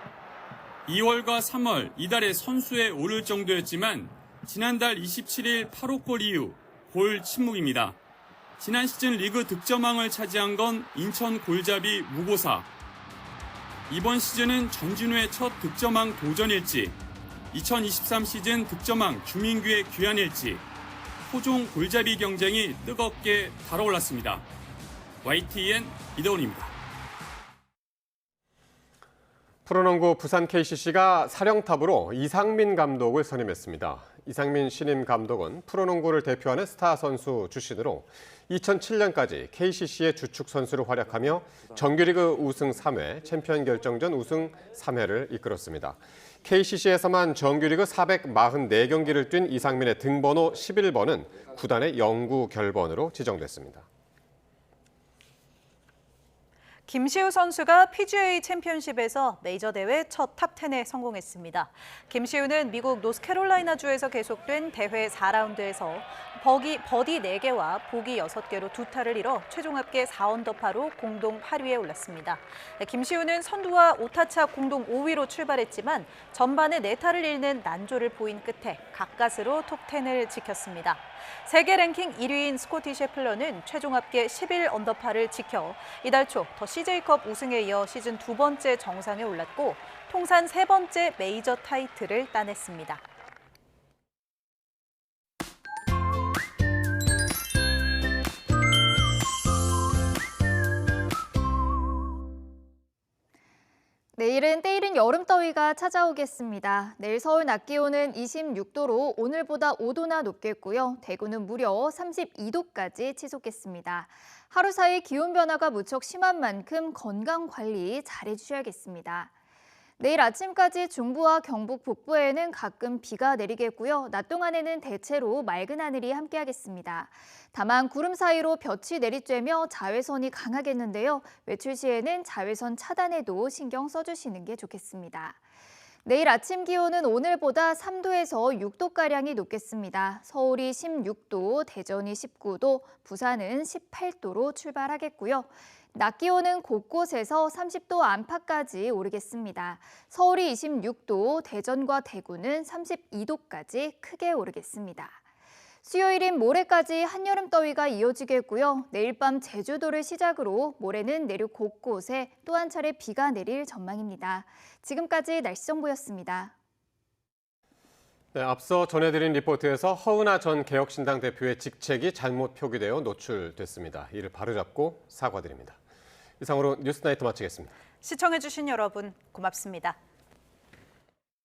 2월과 3월 이달의 선수에 오를 정도였지만 지난달 27일 8호 골 이후 골 침묵입니다. 지난 시즌 리그 득점왕을 차지한 건 인천 골잡이 무고사. 이번 시즌은 전진우의 첫 득점왕 도전일지 2023 시즌 득점왕 주민규의 귀환일지 토종 골잡이 경쟁이 뜨겁게 달아올랐습니다. YTN 이대훈입니다. 프로농구 부산 KCC가 사령탑으로 이상민 감독을 선임했습니다. 이상민 신임 감독은 프로농구를 대표하는 스타 선수 출신으로 2007년까지 KCC의 주축 선수로 활약하며 정규리그 우승 3회, 챔피언 결정전 우승 3회를 이끌었습니다. KCC에서만 정규리그 444경기를 뛴 이상민의 등번호 11번은 구단의 영구 결번으로 지정됐습니다. 김시우 선수가 PGA 챔피언십에서 메이저 대회 첫 탑10에 성공했습니다. 김시우는 미국 노스캐롤라이나주에서 계속된 대회 4라운드에서 버디 4개와 보기 6개로 2타를 이뤄 최종 합계 4언더파로 공동 8위에 올랐습니다. 김시우는 선두와 5타차 공동 5위로 출발했지만 전반에 4타를 잃는 난조를 보인 끝에 가까스로 톱10을 지켰습니다. 세계 랭킹 1위인 스코티 셰플러는 최종 합계 11언더파를 지켜 이달 초 더 CJ컵 우승에 이어 시즌 2번째 정상에 올랐고 통산 3번째 메이저 타이틀을 따냈습니다. 내일은 때이른 여름더위가 찾아오겠습니다. 내일 서울 낮 기온은 26도로 오늘보다 5도나 높겠고요. 대구는 무려 32도까지 치솟겠습니다. 하루 사이 기온 변화가 무척 심한 만큼 건강 관리 잘해주셔야겠습니다. 내일 아침까지 중부와 경북 북부에는 가끔 비가 내리겠고요. 낮 동안에는 대체로 맑은 하늘이 함께하겠습니다. 다만 구름 사이로 볕이 내리쬐며 자외선이 강하겠는데요. 외출 시에는 자외선 차단에도 신경 써주시는 게 좋겠습니다. 내일 아침 기온은 오늘보다 3도에서 6도가량이 높겠습니다. 서울이 16도, 대전이 19도, 부산은 18도로 출발하겠고요. 낮 기온은 곳곳에서 30도 안팎까지 오르겠습니다. 서울이 26도, 대전과 대구는 32도까지 크게 오르겠습니다. 수요일인 모레까지 한여름 더위가 이어지겠고요. 내일 밤 제주도를 시작으로 모레는 내륙 곳곳에 또 한 차례 비가 내릴 전망입니다. 지금까지 날씨 정보였습니다. 네, 앞서 전해드린 리포트에서 허은하 전 개혁신당 대표의 직책이 잘못 표기되어 노출됐습니다. 이를 바로잡고 사과드립니다. 이상으로 뉴스나이트 마치겠습니다. 시청해주신 여러분 고맙습니다.